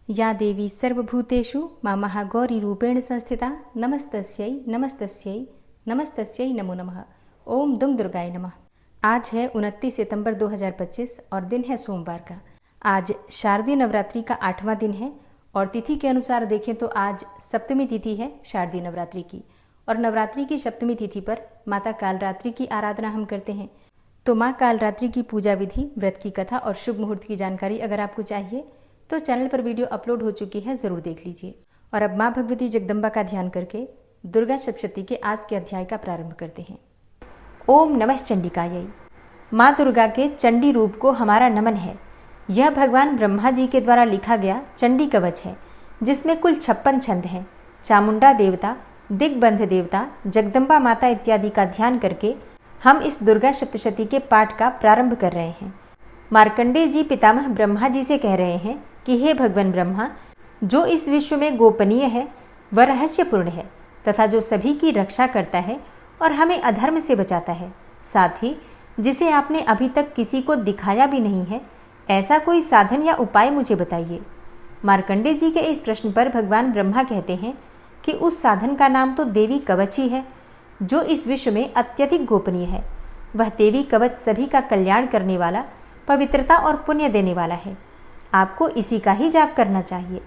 या देवी सर्वभूतेषु मा महागौरीरूपेण संस्थिता नमस्तस्यै नमस्तस्यै नमस्तस्यै नमो नमः। ओम दुंग दुर्गाय नमः। आज है 29 सितंबर 2025 और दिन है सोमवार का। आज शारदीय नवरात्रि का 8वां दिन है और तिथि के अनुसार देखें तो आज सप्तमी तिथि है शारदीय नवरात्रि की। और नवरात्रि की सप्तमी तिथि पर माता कालरात्रि की आराधना हम करते हैं। तो माँ कालरात्रि की पूजा विधि, व्रत की कथा और शुभ मुहूर्त की जानकारी अगर आपको चाहिए तो चैनल पर वीडियो अपलोड हो चुकी है, जरूर देख लीजिए। और अब माँ भगवती जगदम्बा का ध्यान करके दुर्गा सप्तशती के आज के अध्याय का प्रारंभ करते हैं। ओम नमः चंडिकायै। माँ दुर्गा के चंडी रूप को हमारा नमन है। यह भगवान ब्रह्मा जी के द्वारा लिखा गया चंडी कवच है, जिसमें कुल 56 छंद हैं। चामुंडा देवता, दिग्बंध देवता, जगदम्बा माता इत्यादि का ध्यान करके हम इस दुर्गा सप्तशती के पाठ का प्रारंभ कर रहे हैं। मार्कंडेय जी पितामह ब्रह्मा जी से कह रहे हैं कि हे भगवान ब्रह्मा, जो इस विश्व में गोपनीय है वह रहस्यपूर्ण है तथा जो सभी की रक्षा करता है और हमें अधर्म से बचाता है, साथ ही जिसे आपने अभी तक किसी को दिखाया भी नहीं है, ऐसा कोई साधन या उपाय मुझे बताइए। मार्कंडेय जी के इस प्रश्न पर भगवान ब्रह्मा कहते हैं कि उस साधन का नाम तो देवी कवच ही है, जो इस विश्व में अत्यधिक गोपनीय है। वह देवी कवच सभी का कल्याण करने वाला, पवित्रता और पुण्य देने वाला है। आपको इसी का ही जाप करना चाहिए,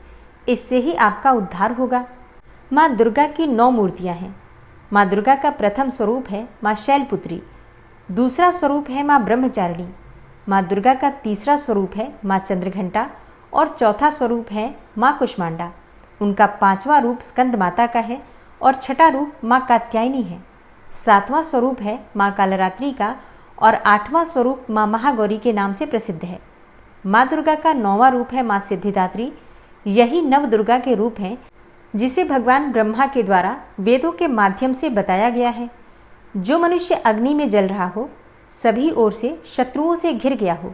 इससे ही आपका उद्धार होगा। माँ दुर्गा की 9 मूर्तियाँ हैं। माँ दुर्गा का प्रथम स्वरूप है माँ शैलपुत्री, दूसरा स्वरूप है माँ ब्रह्मचारिणी, माँ दुर्गा का तीसरा स्वरूप है माँ चंद्रघंटा और चौथा स्वरूप है माँ कुष्मांडा। उनका 5वां रूप स्कंद माता का है और छठा रूप माँ कात्यायनी है। 7वां स्वरूप है माँ कालरात्रि का और 8वां स्वरूप माँ महागौरी के नाम से प्रसिद्ध है। माँ दुर्गा का 9वां रूप है माँ सिद्धिदात्री। यही नव दुर्गा के रूप हैं जिसे भगवान ब्रह्मा के द्वारा वेदों के माध्यम से बताया गया है। जो मनुष्य अग्नि में जल रहा हो, सभी ओर से शत्रुओं से घिर गया हो,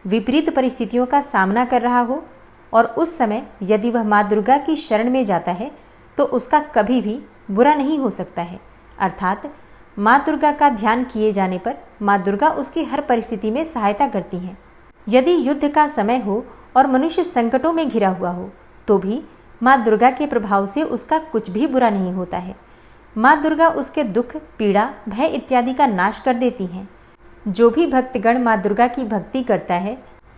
विपरीत परिस्थितियों का सामना कर रहा हो और उस समय यदि वह माँ दुर्गा की शरण में जाता है तो उसका कभी भी बुरा नहीं हो सकता है। अर्थात माँ दुर्गा का ध्यान किए जाने पर माँ दुर्गा उसकी हर परिस्थिति में सहायता करती हैं। यदि युद्ध का समय हो और मनुष्य संकटों में घिरा हुआ हो तो भी माँ दुर्गा के प्रभाव से उसका कुछ भी बुरा नहीं होता है। माँ दुर्गा उसके दुख, पीड़ा, भय इत्यादि का नाश कर देती हैं। जो भी भक्तगण माँ दुर्गा की भक्ति करता है,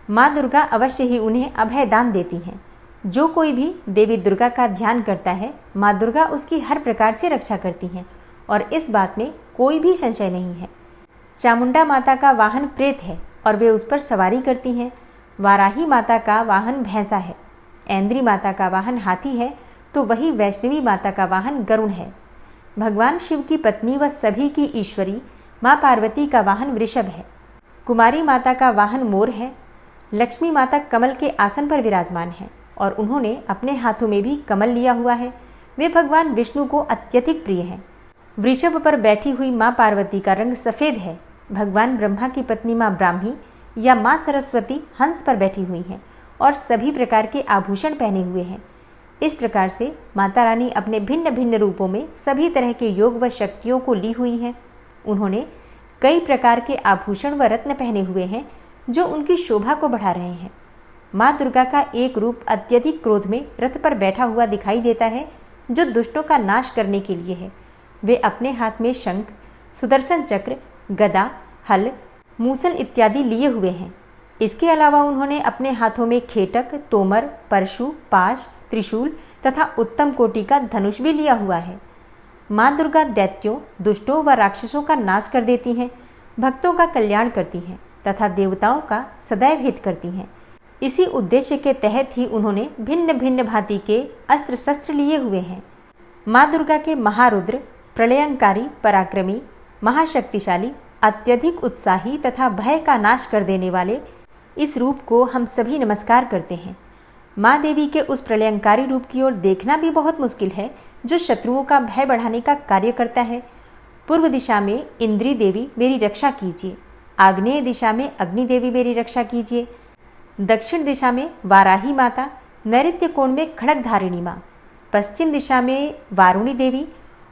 माँ दुर्गा अवश्य ही उन्हें अभय दान देती हैं। जो कोई भी देवी दुर्गा का ध्यान करता है, माँ दुर्गा उसकी हर प्रकार से रक्षा करती हैं और इस बात में कोई भी संशय नहीं है। चामुंडा माता का वाहन प्रेत है और वे उस पर सवारी करती हैं। वाराही माता का वाहन भैंसा है। ऐन्द्री माता का वाहन हाथी है तो वही वैष्णवी माता का वाहन गरुण है। भगवान शिव की पत्नी व सभी की ईश्वरी माँ पार्वती का वाहन वृषभ है। कुमारी माता का वाहन मोर है। लक्ष्मी माता कमल के आसन पर विराजमान है और उन्होंने अपने हाथों में भी कमल लिया हुआ है। वे भगवान विष्णु को अत्यधिक प्रिय हैं। वृषभ पर बैठी हुई माँ पार्वती का रंग सफ़ेद है। भगवान ब्रह्मा की पत्नी माँ ब्राह्मी या माँ सरस्वती हंस पर बैठी हुई हैं और सभी प्रकार के आभूषण पहने हुए हैं। इस प्रकार से माता रानी अपने भिन्न भिन्न रूपों में सभी तरह के योग व शक्तियों को ली हुई हैं। उन्होंने कई प्रकार के आभूषण व रत्न पहने हुए हैं जो उनकी शोभा को बढ़ा रहे हैं। माँ दुर्गा का एक रूप अत्यधिक क्रोध में रथ पर बैठा हुआ दिखाई देता है, जो दुष्टों का नाश करने के लिए है। वे अपने हाथ में शंख, सुदर्शन चक्र, गदा, हल, मूसल इत्यादि लिए हुए हैं। इसके अलावा उन्होंने अपने हाथों में खेटक, तोमर, परशु, पाश, त्रिशूल तथा उत्तम कोटि का धनुष भी लिया हुआ है। माँ दुर्गा दैत्यों, दुष्टों व राक्षसों का नाश कर देती हैं, भक्तों का कल्याण करती हैं तथा देवताओं का सदैव हित करती हैं। इसी उद्देश्य के तहत ही उन्होंने भिन्न भिन्न भांति के अस्त्र शस्त्र लिए हुए हैं। माँ दुर्गा के महारुद्र, प्रलयंकारी, पराक्रमी, महाशक्तिशाली, अत्यधिक उत्साही तथा भय का नाश कर देने वाले इस रूप को हम सभी नमस्कार करते हैं। माँ देवी के उस प्रलयंकारी रूप की ओर देखना भी बहुत मुश्किल है, जो शत्रुओं का भय बढ़ाने का कार्य करता है। पूर्व दिशा में इंद्री देवी मेरी रक्षा कीजिए, आग्नेय दिशा में अग्नि देवी मेरी रक्षा कीजिए, दक्षिण दिशा में वाराही माता, नैऋत्य कोण में खड़ग धारिणी माँ, पश्चिम दिशा में वारुणी देवी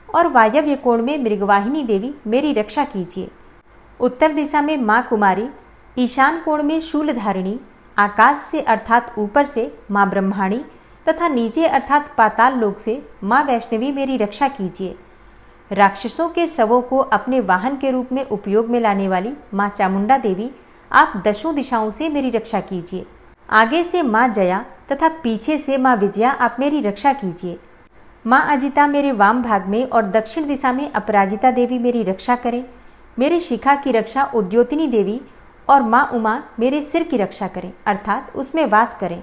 और वायव्य कोण में मृगवाहिनी देवी मेरी रक्षा कीजिए। उत्तर दिशा में माँ कुमारी, ईशान कोण में शूलधारिणी, आकाश से अर्थात ऊपर से माँ ब्रह्माणी तथा नीचे अर्थात पाताल लोक से माँ वैष्णवी मेरी रक्षा कीजिए। राक्षसों के शवों को अपने वाहन के रूप में उपयोग में लाने वाली माँ चामुंडा देवी, आप दशों दिशाओं से मेरी रक्षा कीजिए। आगे से माँ जया तथा पीछे से माँ विजया, आप मेरी रक्षा कीजिए। माँ अजिता मेरे वाम भाग में और दक्षिण दिशा में अपराजिता देवी मेरी रक्षा करें। मेरे शिखा की रक्षा उद्योतिनी देवी और माँ उमा मेरे सिर की रक्षा करें, अर्थात उसमें वास करें।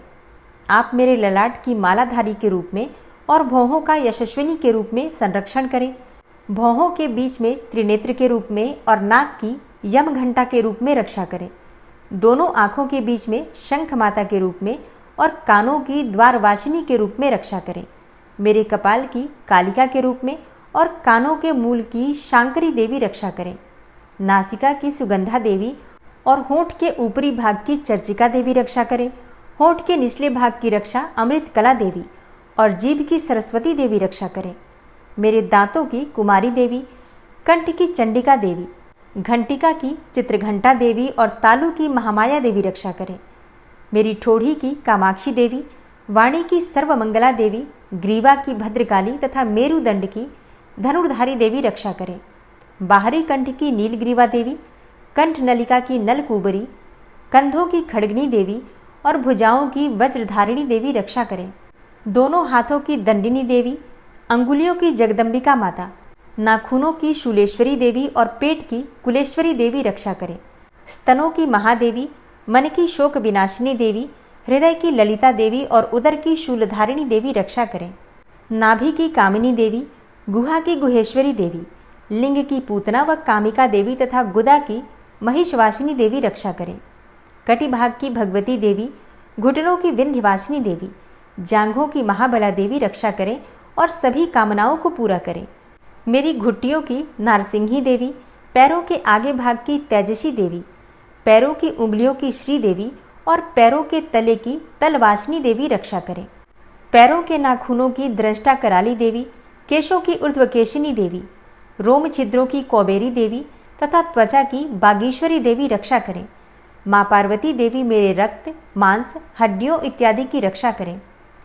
आप मेरे ललाट की मालाधारी के रूप में और भौहों का यशस्विनी के रूप में संरक्षण करें। भौहों के बीच में त्रिनेत्र के रूप में और नाक की यम घंटा के रूप में रक्षा करें। दोनों आँखों के बीच में शंख माता के रूप में और कानों की द्वारवासिनी के रूप में रक्षा करें। मेरे कपाल की कालिका के रूप में और कानों के मूल की शांकरी देवी रक्षा करें। नासिका की सुगंधा देवी और होंठ के ऊपरी भाग की चर्चिका देवी रक्षा करें। होंठ के निचले भाग की रक्षा अमृत कला देवी और जीभ की सरस्वती देवी रक्षा करें। मेरे दांतों की कुमारी देवी, कंठ की चंडिका देवी, घंटिका की चित्रघंटा देवी और तालु की महामाया देवी रक्षा करें। मेरी ठोड़ी की कामाक्षी देवी, वाणी की सर्वमंगला देवी, ग्रीवा की भद्रकाली तथा मेरुदंड की धनुर्धारी देवी रक्षा करें। बाहरी कंठ की नीलग्रीवा देवी, कंठ नलिका की नलकुबरी, कंधों की खड़गनी देवी और भुजाओं की वज्रधारिणी देवी रक्षा करें। दोनों हाथों की दंडिनी देवी, अंगुलियों की जगदम्बिका माता, नाखूनों की शूलेश्वरी देवी और पेट की कुलेश्वरी देवी रक्षा करें। स्तनों की महादेवी, मन की शोक विनाशिनी देवी, हृदय की ललिता देवी और उदर की शूलधारिणी देवी रक्षा करें। नाभि की कामिनी देवी, गुहा की गुहेश्वरी देवी, लिंग की पूतना व कामिका देवी तथा गुदा की महिषवासिनी देवी रक्षा करें। कटिभाग की भगवती देवी, घुटनों की विंध्यवासिनी देवी, जांघों की महाबला देवी रक्षा करें और सभी कामनाओं को पूरा करें। मेरी घुट्टियों की नारसिंही देवी, पैरों के आगे भाग की तेजसी देवी, पैरों की उंगलियों की श्री देवी और पैरों के तले की तलवासिनी देवी रक्षा करें। पैरों के नाखूनों की दृष्टा कराली देवी, केशों की ऊर्ध्वकेशिनी देवी, रोम छिद्रों की कौबेरी देवी तथा त्वचा की बागीश्वरी देवी रक्षा करें। माँ पार्वती देवी मेरे रक्त, मांस, हड्डियों इत्यादि की रक्षा करें।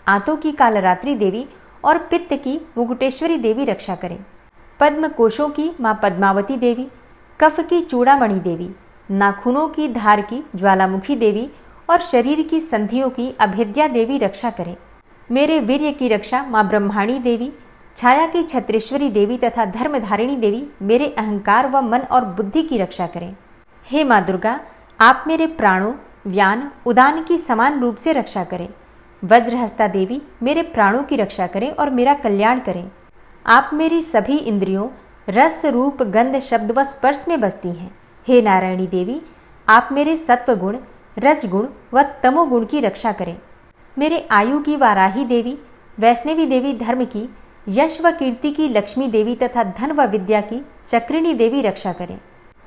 आंतों की कालरात्रि देवी और पित्त की मुकुटेश्वरी देवी रक्षा करें। पद्म कोशों की माँ पद्मावती देवी, कफ की चूड़ामणि देवी, नाखूनों की धार की ज्वालामुखी देवी और शरीर की संधियों की अभेद्या देवी रक्षा करें। मेरे वीर्य की रक्षा माँ ब्रह्माणी देवी, छाया की छत्रेश्वरी देवी तथा धर्मधारिणी देवी मेरे अहंकार व मन और बुद्धि की रक्षा करें। हे माँ दुर्गा, आप मेरे प्राणों, व्यान, उदान की समान रूप से रक्षा करें। वज्रहस्ता देवी मेरे प्राणों की रक्षा करें और मेरा कल्याण करें। आप मेरी सभी इंद्रियों, रस, रूप, गंध, शब्द व स्पर्श में बसती हैं। हे नारायणी देवी, आप मेरे सत्वगुण, रजगुण व तमोगुण की रक्षा करें। मेरे आयु की वाराही देवी, वैष्णवी देवी धर्म की, यश व कीर्ति की लक्ष्मी देवी तथा धन व विद्या की चक्रिणी देवी रक्षा करें।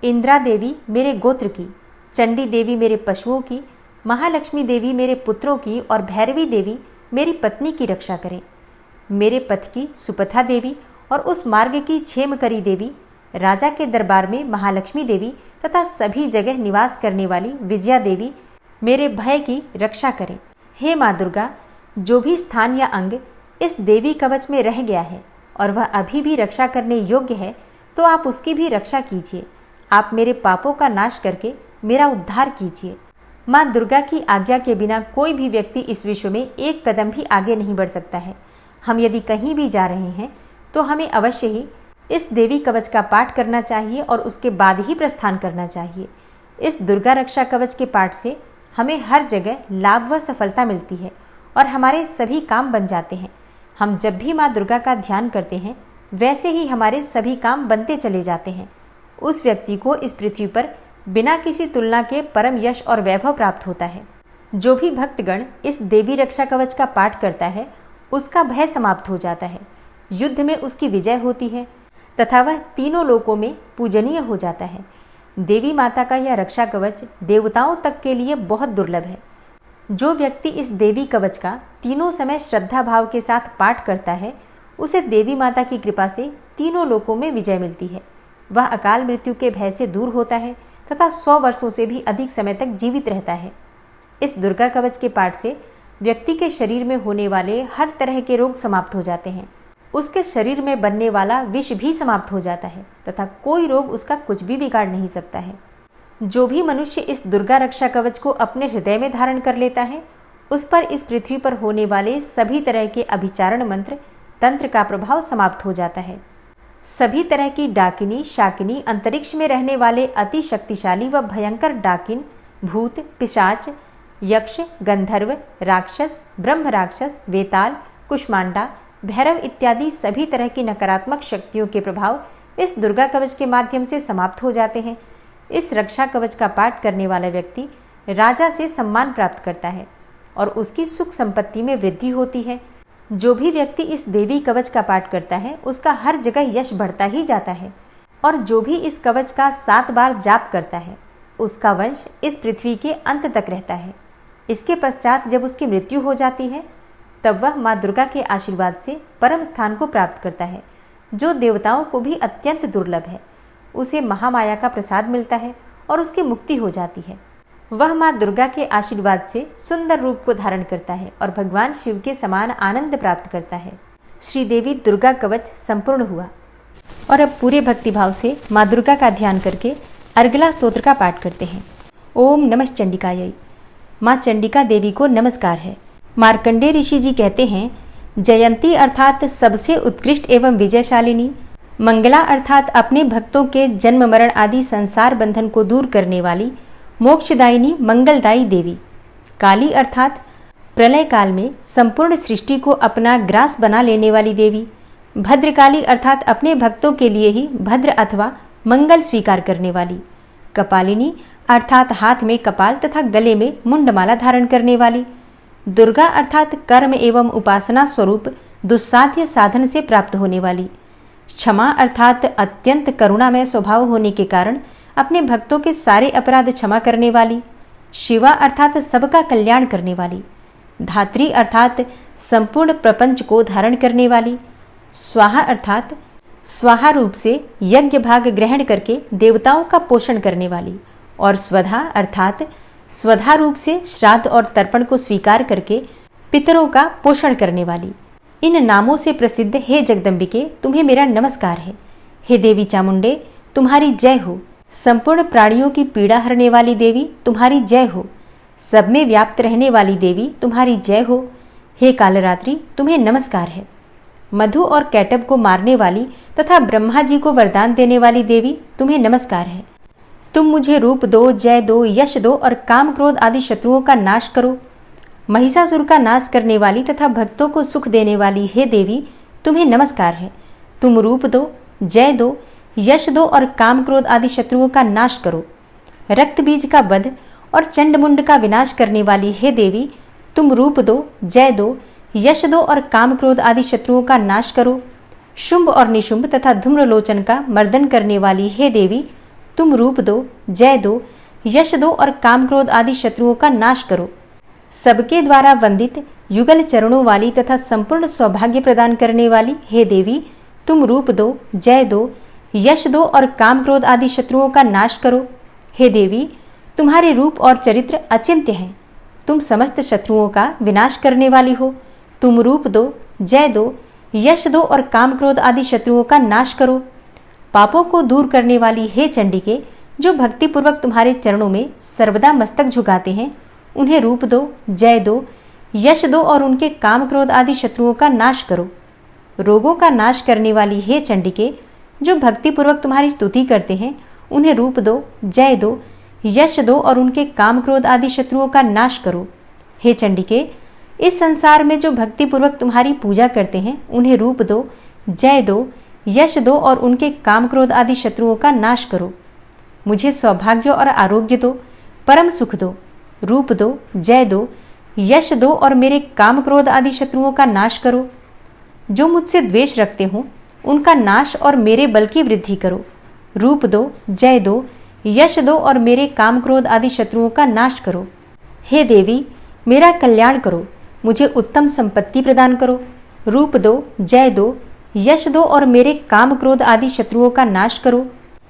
इंद्रा देवी मेरे गोत्र की, चंडी देवी मेरे पशुओं की, महालक्ष्मी देवी मेरे पुत्रों की और भैरवी देवी मेरी पत्नी की रक्षा करें। मेरे पथ की सुपथा देवी और उस मार्ग की क्षेमकरी देवी, राजा के दरबार में महालक्ष्मी देवी तथा सभी जगह निवास करने वाली विजया देवी मेरे भय की रक्षा करें। हे माँ दुर्गा, जो भी स्थान या अंग इस देवी कवच में रह गया है और वह अभी भी रक्षा करने योग्य है, तो आप उसकी भी रक्षा कीजिए। आप मेरे पापों का नाश करके मेरा उद्धार कीजिए। माँ दुर्गा की आज्ञा के बिना कोई भी व्यक्ति इस विश्व में एक कदम भी आगे नहीं बढ़ सकता है। हम यदि कहीं भी जा रहे हैं तो हमें अवश्य ही इस देवी कवच का पाठ करना चाहिए और उसके बाद ही प्रस्थान करना चाहिए। इस दुर्गा रक्षा कवच के पाठ से हमें हर जगह लाभ व सफलता मिलती है और हमारे सभी काम बन जाते हैं। हम जब भी माँ दुर्गा का ध्यान करते हैं, वैसे ही हमारे सभी काम बनते चले जाते हैं। उस व्यक्ति को इस पृथ्वी पर बिना किसी तुलना के परम यश और वैभव प्राप्त होता है। जो भी भक्तगण इस देवी रक्षा कवच का पाठ करता है, उसका भय समाप्त हो जाता है, युद्ध में उसकी विजय होती है तथा वह तीनों लोकों में पूजनीय हो जाता है। देवी माता का यह रक्षा कवच देवताओं तक के लिए बहुत दुर्लभ है। जो व्यक्ति इस देवी कवच का तीनों समय श्रद्धा भाव के साथ पाठ करता है, उसे देवी माता की कृपा से तीनों लोकों में विजय मिलती है। वह अकाल मृत्यु के भय से दूर होता है तथा 100 वर्षों से भी अधिक समय तक जीवित रहता है। इस दुर्गा कवच के पाठ से व्यक्ति के शरीर में होने वाले हर तरह के रोग समाप्त हो जाते हैं। उसके शरीर में बनने वाला विष भी समाप्त हो जाता है तथा कोई रोग उसका कुछ भी बिगाड़ नहीं सकता है। जो भी मनुष्य इस दुर्गा रक्षा कवच को अपने हृदय में धारण कर लेता है, उस पर इस पृथ्वी पर होने वाले सभी तरह के अभिचारण मंत्र तंत्र का प्रभाव समाप्त हो जाता है। सभी तरह की डाकिनी शाकिनी, अंतरिक्ष में रहने वाले अति शक्तिशाली व भयंकर डाकिन, भूत, पिशाच, यक्ष, गंधर्व, राक्षस, ब्रह्म राक्षस, वेताल, कुष्मांडा, भैरव इत्यादि सभी तरह की नकारात्मक शक्तियों के प्रभाव इस दुर्गा कवच के माध्यम से समाप्त हो जाते हैं। इस रक्षा कवच का पाठ करने वाला व्यक्ति राजा से सम्मान प्राप्त करता है और उसकी सुख संपत्ति में वृद्धि होती है। जो भी व्यक्ति इस देवी कवच का पाठ करता है, उसका हर जगह यश बढ़ता ही जाता है। और जो भी इस कवच का 7 बार जाप करता है, उसका वंश इस पृथ्वी के अंत तक रहता है। इसके पश्चात जब उसकी मृत्यु हो जाती है, तब वह माँ दुर्गा के आशीर्वाद से परम स्थान को प्राप्त करता है, जो देवताओं को भी अत्यंत दुर्लभ है। उसे महामाया का प्रसाद मिलता है और उसकी मुक्ति हो जाती है। वह माँ दुर्गा के आशीर्वाद से सुंदर रूप को धारण करता है और भगवान शिव के समान आनंद प्राप्त करता है। श्री देवी दुर्गा कवच संपूर्ण हुआ। और अब पूरे भक्तिभाव से माँ दुर्गा का ध्यान करके अर्गला स्तोत्र का पाठ करते हैं। ओम नमः चंडिकायै। माँ चंडिका देवी को नमस्कार है। मार्कंडेय ऋषि जी कहते हैं, जयंती अर्थात सबसे उत्कृष्ट एवं विजयशालिनी, मंगला अर्थात अपने भक्तों के जन्म मरण आदि संसार बंधन को दूर करने वाली, मोक्षदायिनी मंगलदायी देवी, काली अर्थात प्रलय काल में संपूर्ण सृष्टि को अपना ग्रास बना लेने वाली देवी, भद्रकाली अर्थात अपने भक्तों के लिए ही भद्र अथवा मंगल स्वीकार करने वाली, कपालिनी अर्थात हाथ में कपाल तथा गले में मुंडमाला धारण करने वाली, दुर्गा अर्थात कर्म एवं उपासना स्वरूप दुस्साध्य साधन से प्राप्त होने वाली, क्षमा अर्थात अत्यंत करुणामय स्वभाव होने के कारण अपने भक्तों के सारे अपराध क्षमा करने वाली, शिवा अर्थात सबका कल्याण करने वाली, धात्री अर्थात संपूर्ण प्रपंच को धारण करने वाली, स्वाहा अर्थात स्वाहा रूप से यज्ञ भाग ग्रहण करके देवताओं का पोषण करने वाली, और स्वधा अर्थात स्वधा रूप से श्राद्ध और तर्पण को स्वीकार करके पितरों का पोषण करने वाली। इन नामों से प्रसिद्ध हे जगदम्बिके, तुम्हें मेरा नमस्कार है। हे देवी चामुंडे, तुम्हारी जय हो। संपूर्ण प्राणियों की पीड़ा हरने वाली देवी, तुम्हारी जय हो। सब में व्याप्त रहने वाली देवी, तुम्हारी जय हो। हे कालरात्रि, तुम्हें नमस्कार है। मधु और कैटब को मारने वाली तथा ब्रह्मा जी को वरदान देने वाली देवी, तुम्हें नमस्कार है। तुम मुझे रूप दो, जय दो, यश दो और काम क्रोध आदि शत्रुओं का नाश करो। महिषासुर का नाश करने वाली तथा भक्तों को सुख देने वाली हे देवी, तुम्हें नमस्कार है। तुम रूप दो, जय दो, यश दो और काम क्रोध आदि शत्रुओं का नाश करो। रक्त बीज का वध और चंडमुंड का विनाश करने वाली हे देवी, तुम रूप दो, जय दो, यश दो और काम क्रोध आदि शत्रुओं का नाश करो। शुंभ और निशुंभ तथा धूम्रलोचन का मर्दन करने वाली हे देवी, तुम रूप दो, जय दो, यश दो और काम क्रोध आदि शत्रुओं का नाश करो। सबके द्वारा वंदित युगल चरणों वाली तथा संपूर्ण सौभाग्य प्रदान करने वाली हे देवी, तुम रूप दो, जय दो, यश दो और काम क्रोध आदि शत्रुओं का नाश करो। हे देवी, तुम्हारे रूप और चरित्र अचिंत्य हैं। तुम समस्त शत्रुओं का विनाश करने वाली हो। तुम रूप दो, जय दो, यश दो और काम क्रोध आदि शत्रुओं का नाश करो। पापों को दूर करने वाली हे चंडिके, जो भक्तिपूर्वक तुम्हारे चरणों में सर्वदा मस्तक झुकाते हैं, उन्हें रूप दो, जय दो, यश दो और उनके काम क्रोध आदि शत्रुओं का नाश करो। रोगों का नाश करने वाली हे चंडिके, जो भक्तिपूर्वक तुम्हारी स्तुति करते हैं, उन्हें रूप दो, जय दो, यश दो और उनके काम क्रोध आदि शत्रुओं का नाश करो। हे चंडिके, इस संसार में जो भक्तिपूर्वक तुम्हारी पूजा करते हैं, उन्हें रूप दो, जय दो, यश दो और उनके काम क्रोध आदि शत्रुओं का नाश करो। मुझे सौभाग्य और आरोग्य दो, परम सुख दो। रूप दो, जय दो, यश दो और मेरे काम क्रोध आदि शत्रुओं का नाश करो। जो मुझसे द्वेष रखते हों, उनका नाश और मेरे बल की वृद्धि करो। रूप दो, जय दो, यश दो और मेरे काम क्रोध आदि शत्रुओं का नाश करो। हे देवी, मेरा कल्याण करो, मुझे उत्तम संपत्ति प्रदान करो। रूप दो, जय दो, यश दो और मेरे काम क्रोध आदि शत्रुओं का नाश करो।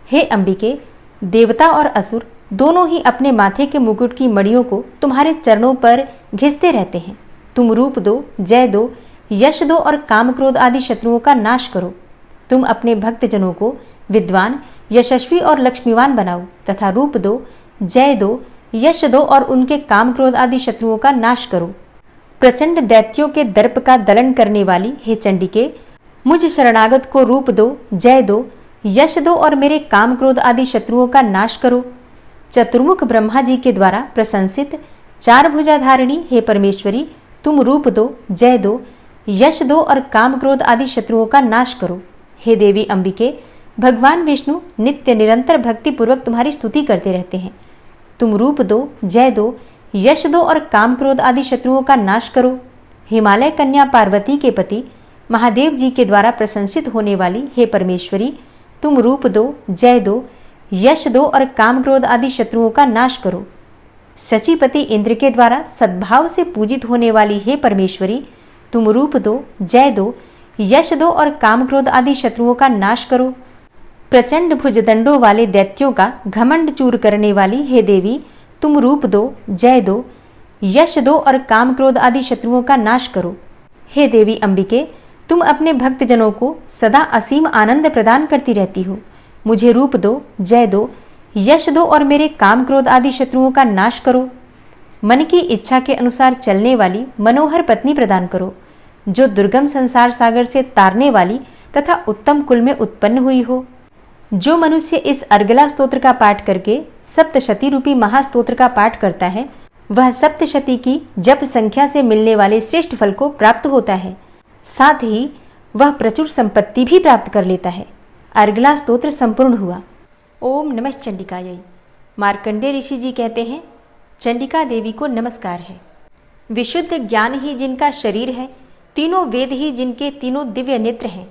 हे अंबिके, देवता और असुर दोनों ही अपने माथे के मुकुट की मड़ियों को तुम्हारे चरणों पर घिसते रहते हैं। तुम रूप दो, जय दो, यश दो और काम क्रोध आदि शत्रुओं का नाश करो। तुम अपने भक्तजनों को विद्वान, यशस्वी और लक्ष्मीवान बनाओ तथा रूप दो, जय दो, यश दो और उनके काम क्रोध आदि शत्रुओं का नाश करो। प्रचंड दैत्यों के दर्प का दलन करने वाली हे चंडिके, मुझ शरणागत को रूप दो, जय दो, यश दो और मेरे काम क्रोध आदि शत्रुओं का नाश करो। चतुर्मुख ब्रह्मा जी के द्वारा प्रशंसित चार भुजाधारिणी हे परमेश्वरी, तुम रूप दो, जय दो, यश दो और काम क्रोध आदि शत्रुओं का नाश करो। हे देवी अंबिके, भगवान विष्णु नित्य निरंतर भक्ति पूर्वक तुम्हारी स्तुति करते रहते हैं। तुम रूप दो, जय दो, यश दो और काम क्रोध आदि शत्रुओं का नाश करो। हिमालय कन्या पार्वती के पति महादेव जी के द्वारा प्रशंसित होने वाली हे परमेश्वरी, तुम रूप दो, जय दो, यश दो और काम क्रोध आदि शत्रुओं का नाश करो। शचीपति इंद्र के द्वारा सद्भाव से पूजित होने वाली हे परमेश्वरी, तुम रूप दो, जय दो, यश दो और काम क्रोध आदि शत्रुओं का नाश करो। प्रचंड भुजदंडों वाले दैत्यों का घमंड चूर करने वाली हे देवी, तुम रूप दो, जय दो, यश दो और काम क्रोध आदि शत्रुओं का नाश करो। हे देवी अंबिके, तुम अपने भक्तजनों को सदा असीम आनंद प्रदान करती रहती हो। मुझे रूप दो, जय दो, यश दो और मेरे काम क्रोध आदि शत्रुओं का नाश करो। मन की इच्छा के अनुसार चलने वाली मनोहर पत्नी प्रदान करो, जो दुर्गम संसार सागर से तारने वाली तथा उत्तम कुल में उत्पन्न हुई हो। जो मनुष्य इस अर्गला स्तोत्र का पाठ करके सप्तशती रूपी महास्तोत्र का पाठ करता है, वह सप्तशती की जप संख्या से मिलने वाले श्रेष्ठ फल को प्राप्त होता है। साथ ही वह प्रचुर संपत्ति भी प्राप्त कर लेता है। अर्गला स्तोत्र संपूर्ण हुआ। ओम नमः चंडिकायै। मार्कंडेय ऋषि जी कहते हैं, चंडिका देवी को नमस्कार है। विशुद्ध ज्ञान ही जिनका शरीर है, तीनों वेद ही जिनके तीनों दिव्य नेत्र हैं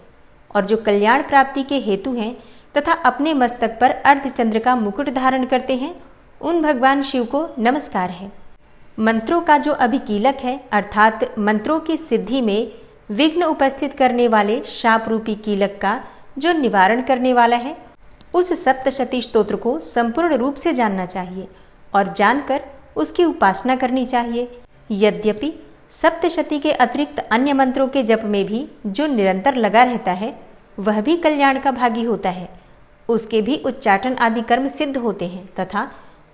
और जो कल्याण प्राप्ति के हेतु हैं तथा अपने मस्तक पर अर्धचंद्र का मुकुट धारण करते हैं, उन भगवान शिव को नमस्कार है। मंत्रों का जो अभिकीलक है, अर्थात मंत्रों की सिद्धि में विघ्न उपस्थित करने वाले शाप रूपी कीलक का जो निवारण करने वाला है, उस सप्तशती स्तोत्र को संपूर्ण रूप से जानना चाहिए और जानकर उसकी उपासना करनी चाहिए। यद्यपि सप्तशती के अतिरिक्त अन्य मंत्रों के जप में भी जो निरंतर लगा रहता है, वह भी कल्याण का भागी होता है। उसके भी उच्चाटन आदि कर्म सिद्ध होते हैं तथा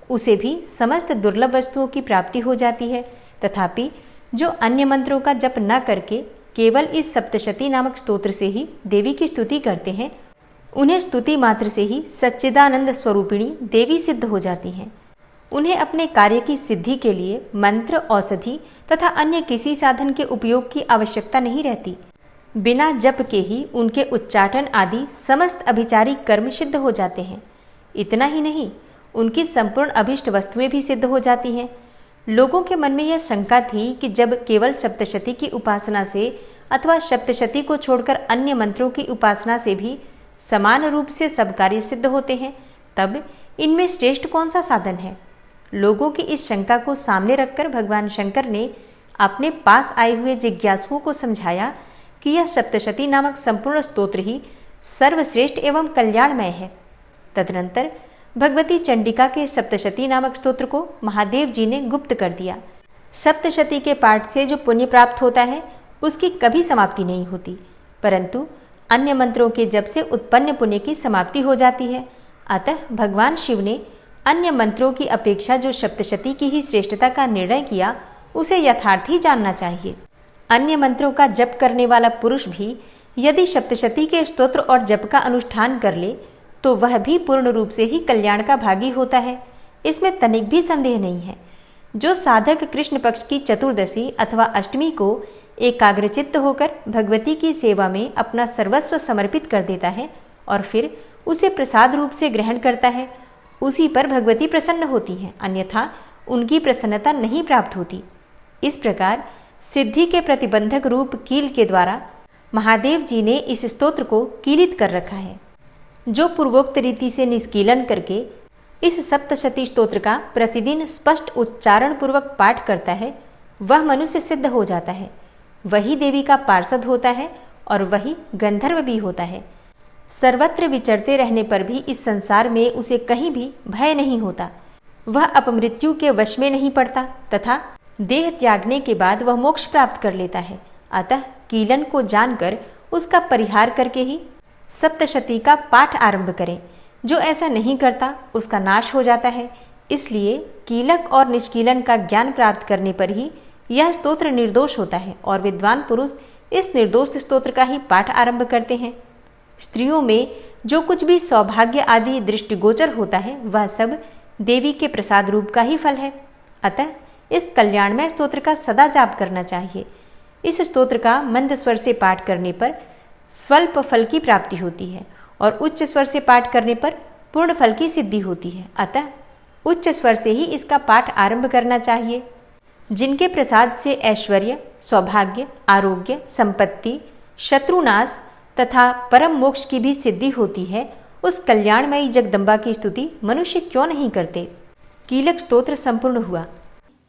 उसे भी समस्त दुर्लभ वस्तुओं की प्राप्ति हो जाती है। तथापि जो अन्य मंत्रों का जप न करके केवल इस सप्तशती नामक स्तोत्र से ही देवी की स्तुति करते हैं, उन्हें स्तुति मात्र से ही सच्चिदानंद स्वरूपिणी देवी सिद्ध हो जाती हैं। उन्हें अपने कार्य की सिद्धि के लिए मंत्र, औषधि तथा अन्य किसी साधन के उपयोग की आवश्यकता नहीं रहती। बिना जप के ही उनके उच्चाटन आदि समस्त अभिचारिक कर्म सिद्ध हो जाते हैं। इतना ही नहीं, उनकी संपूर्ण अभिष्ट वस्तुएं भी सिद्ध हो जाती हैं। लोगों के मन में यह शंका थी कि जब केवल सप्तशती की उपासना से अथवा सप्तशती को छोड़कर अन्य मंत्रों की उपासना से भी समान रूप से सब कार्य सिद्ध होते हैं, तब इनमें श्रेष्ठ कौन सा साधन है? लोगों की इस शंका को सामने रखकर भगवान शंकर ने अपने पास आए हुए जिज्ञासुओं को समझाया कि यह सप्तशती नामक संपूर्ण स्तोत्र ही सर्वश्रेष्ठ एवं कल्याणमय है। तदनंतर भगवती चंडिका के सप्तशती नामक स्तोत्र को महादेव जी ने गुप्त कर दिया। सप्तशती के पाठ से जो पुण्य प्राप्त होता है, उसकी कभी समाप्ति नहीं होती, परंतु अन्य मंत्रों के जप से उत्पन्न पुण्य की समाप्ति हो जाती है। अतः भगवान शिव ने अन्य मंत्रों की अपेक्षा जो सप्तशती की ही श्रेष्ठता का निर्णय किया, उसे यथार्थ ही जानना चाहिए। अन्य मंत्रों का जप करने वाला पुरुष भी यदि सप्तशती के स्तोत्र और जप का अनुष्ठान कर ले, तो वह भी पूर्ण रूप से ही कल्याण का भागी होता है। इसमें तनिक भी संदेह नहीं है। जो साधक कृष्ण पक्ष की चतुर्दशी अथवा अष्टमी को एकाग्रचित्त होकर भगवती की सेवा में अपना सर्वस्व समर्पित कर देता है और फिर उसे प्रसाद रूप से ग्रहण करता है, उसी पर भगवती प्रसन्न होती हैं, अन्यथा उनकी प्रसन्नता नहीं प्राप्त होती। इस प्रकार सिद्धि के प्रतिबंधक रूप कील के द्वारा महादेव जी ने इस स्तोत्र को कीलित कर रखा है। जो पूर्वोक्त रीति से निष्कीलन करके इस सप्तशती स्तोत्र का प्रतिदिन स्पष्ट उच्चारण पूर्वक पाठ करता है, वह मनुष्य सिद्ध हो जाता है, वही देवी का पार्षद होता है और वही गंधर्व भी होता है। सर्वत्र विचरते रहने पर भी इस संसार में उसे कहीं भी भय नहीं होता। वह अपमृत्यु के वश में नहीं पड़ता तथा देह त्यागने के बाद वह मोक्ष प्राप्त कर लेता है। अतः कीलन को जानकर उसका परिहार करके ही सप्तशती का पाठ आरंभ करें। जो ऐसा नहीं करता उसका नाश हो जाता है। इसलिए कीलक और निष्कीलन का ज्ञान प्राप्त करने पर ही यह स्तोत्र निर्दोष होता है और विद्वान पुरुष इस निर्दोष स्तोत्र का ही पाठ आरंभ करते हैं। स्त्रियों में जो कुछ भी सौभाग्य आदि दृष्टिगोचर होता है वह सब देवी के प्रसाद रूप का ही फल है। अतः इस कल्याणमय स्तोत्र का सदा जाप करना चाहिए। इस स्तोत्र का मंद स्वर से पाठ करने पर स्वल्प फल की प्राप्ति होती है और उच्च स्वर से पाठ करने पर पूर्ण फल की सिद्धि होती है। अतः उच्च स्वर से ही इसका पाठ आरंभ करना चाहिए। जिनके प्रसाद से ऐश्वर्य, सौभाग्य, आरोग्य, संपत्ति, शत्रुनाश तथा परम मोक्ष की भी सिद्धि होती है, उस कल्याणमयी जगदम्बा की स्तुति मनुष्य क्यों नहीं करते। कीलक स्तोत्र संपूर्ण हुआ।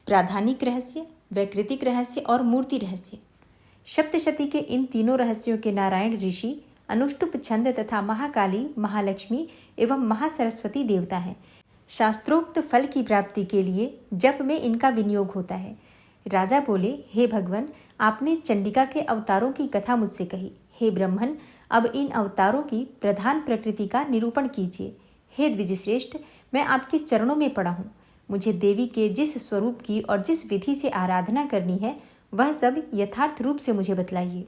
प्राधानिक रहस्य, वैकृतिक रहस्य और मूर्ति रहस्य। सप्तशती के इन तीनों रहस्यों के नारायण ऋषि अनुष्टुप छंद तथा महाकाली, महालक्ष्मी एवं महासरस्वती देवता हैं। शास्त्रोक्त फल की प्राप्ति के लिए जप में इनका विनियोग होता है। राजा बोले, हे भगवान, आपने चंडिका के अवतारों की कथा मुझसे कही। हे ब्रह्मन, अब इन अवतारों की प्रधान प्रकृति का निरूपण कीजिए। हे द्विजश्रेष्ठ, मैं आपके चरणों में पड़ा हूँ। मुझे देवी के जिस स्वरूप की और जिस विधि से आराधना करनी है वह सब यथार्थ रूप से मुझे बतलाइए।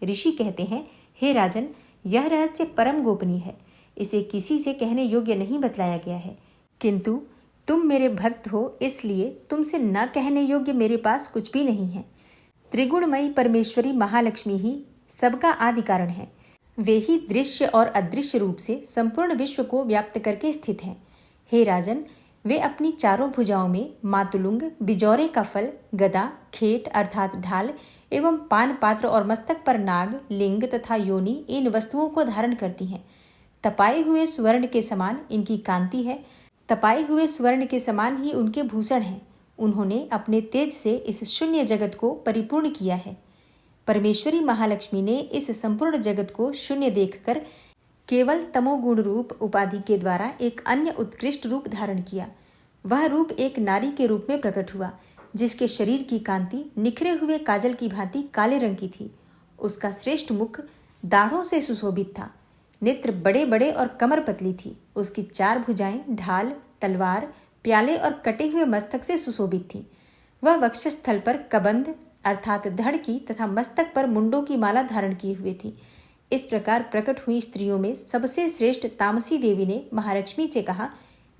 ऋषि कहते हैं, हे राजन, यह रहस्य परम गोपनीय है। इसे किसी से कहने योग्य नहीं बतलाया गया है, किंतु तुम मेरे भक्त हो, इसलिए तुमसे न कहने योग्य मेरे पास कुछ भी नहीं है। त्रिगुणमयी परमेश्वरी महालक्ष्मी ही सबका आदि कारण है। वे ही दृश्य और अदृश्य रूप से संपूर्ण विश्व को व्याप्त करके स्थित हैं। हे राजन, वे अपनी चारों भुजाओं में मातुलुंग, बिजौरे का फल, गदा, खेट अर्थात ढाल एवं पान पात्र और मस्तक पर नाग, लिंग तथा योनि इन वस्तुओं को धारण करती हैं। तपाए हुए स्वर्ण के समान इनकी कांति है। तपाए हुए स्वर्ण के समान ही उनके भूषण हैं। उन्होंने अपने तेज से इस शून्य जगत को परिपूर्ण किया है। परमेश्वरी महालक्ष्मी ने इस संपूर्ण जगत को शून्य देखकर केवल तमोगुण रूप उपाधि के द्वारा एक अन्य उत्कृष्ट रूप धारण किया। वह रूप एक नारी के रूप में प्रकट हुआ, जिसके शरीर की कांति निखरे हुए काजल की भांति काले रंग की थी। उसका श्रेष्ठ मुख दाढ़ों से सुशोभित था। नेत्र बड़े बड़े और कमर पतली थी। उसकी चार भुजाएं ढाल, तलवार, प्याले और कटे हुए मस्तक से सुशोभित थी। वह वक्षस्थल पर कबंध अर्थात धड़ की तथा मस्तक पर मुंडों की माला धारण किए हुए थी। इस प्रकार प्रकट हुई स्त्रियों में सबसे श्रेष्ठ तामसी देवी ने महालक्ष्मी से कहा,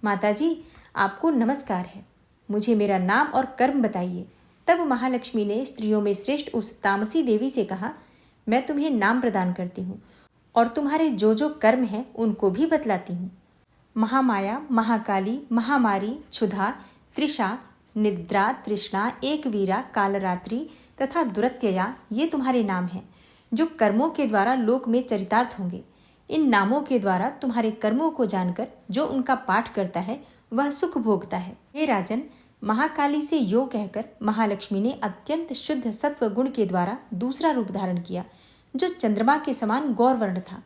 माताजी, आपको नमस्कार है। मुझे मेरा नाम और कर्म बताइए। तब महालक्ष्मी ने स्त्रियों में श्रेष्ठ उस तामसी देवी से कहा, मैं तुम्हें नाम प्रदान करती हूँ और तुम्हारे जो जो कर्म हैं उनको भी बतलाती हूँ। महामाया, महाकाली, महामारी, क्षुधा, त्रिषा, निद्रा, तृष्णा, एकवीरा, कालरात्रि तथा दुरत्यया ये तुम्हारे नाम हैं, जो कर्मों के द्वारा लोक में चरितार्थ होंगे। इन नामों के द्वारा तुम्हारे कर्मों को जानकर जो उनका पाठ करता है वह सुख भोगता है। हे राजन, महाकाली से यो कहकर महालक्ष्मी ने अत्यंत शुद्ध सत्व गुण के द्वारा दूसरा रूप धारण किया, जो चंद्रमा के समान गौरवर्ण था।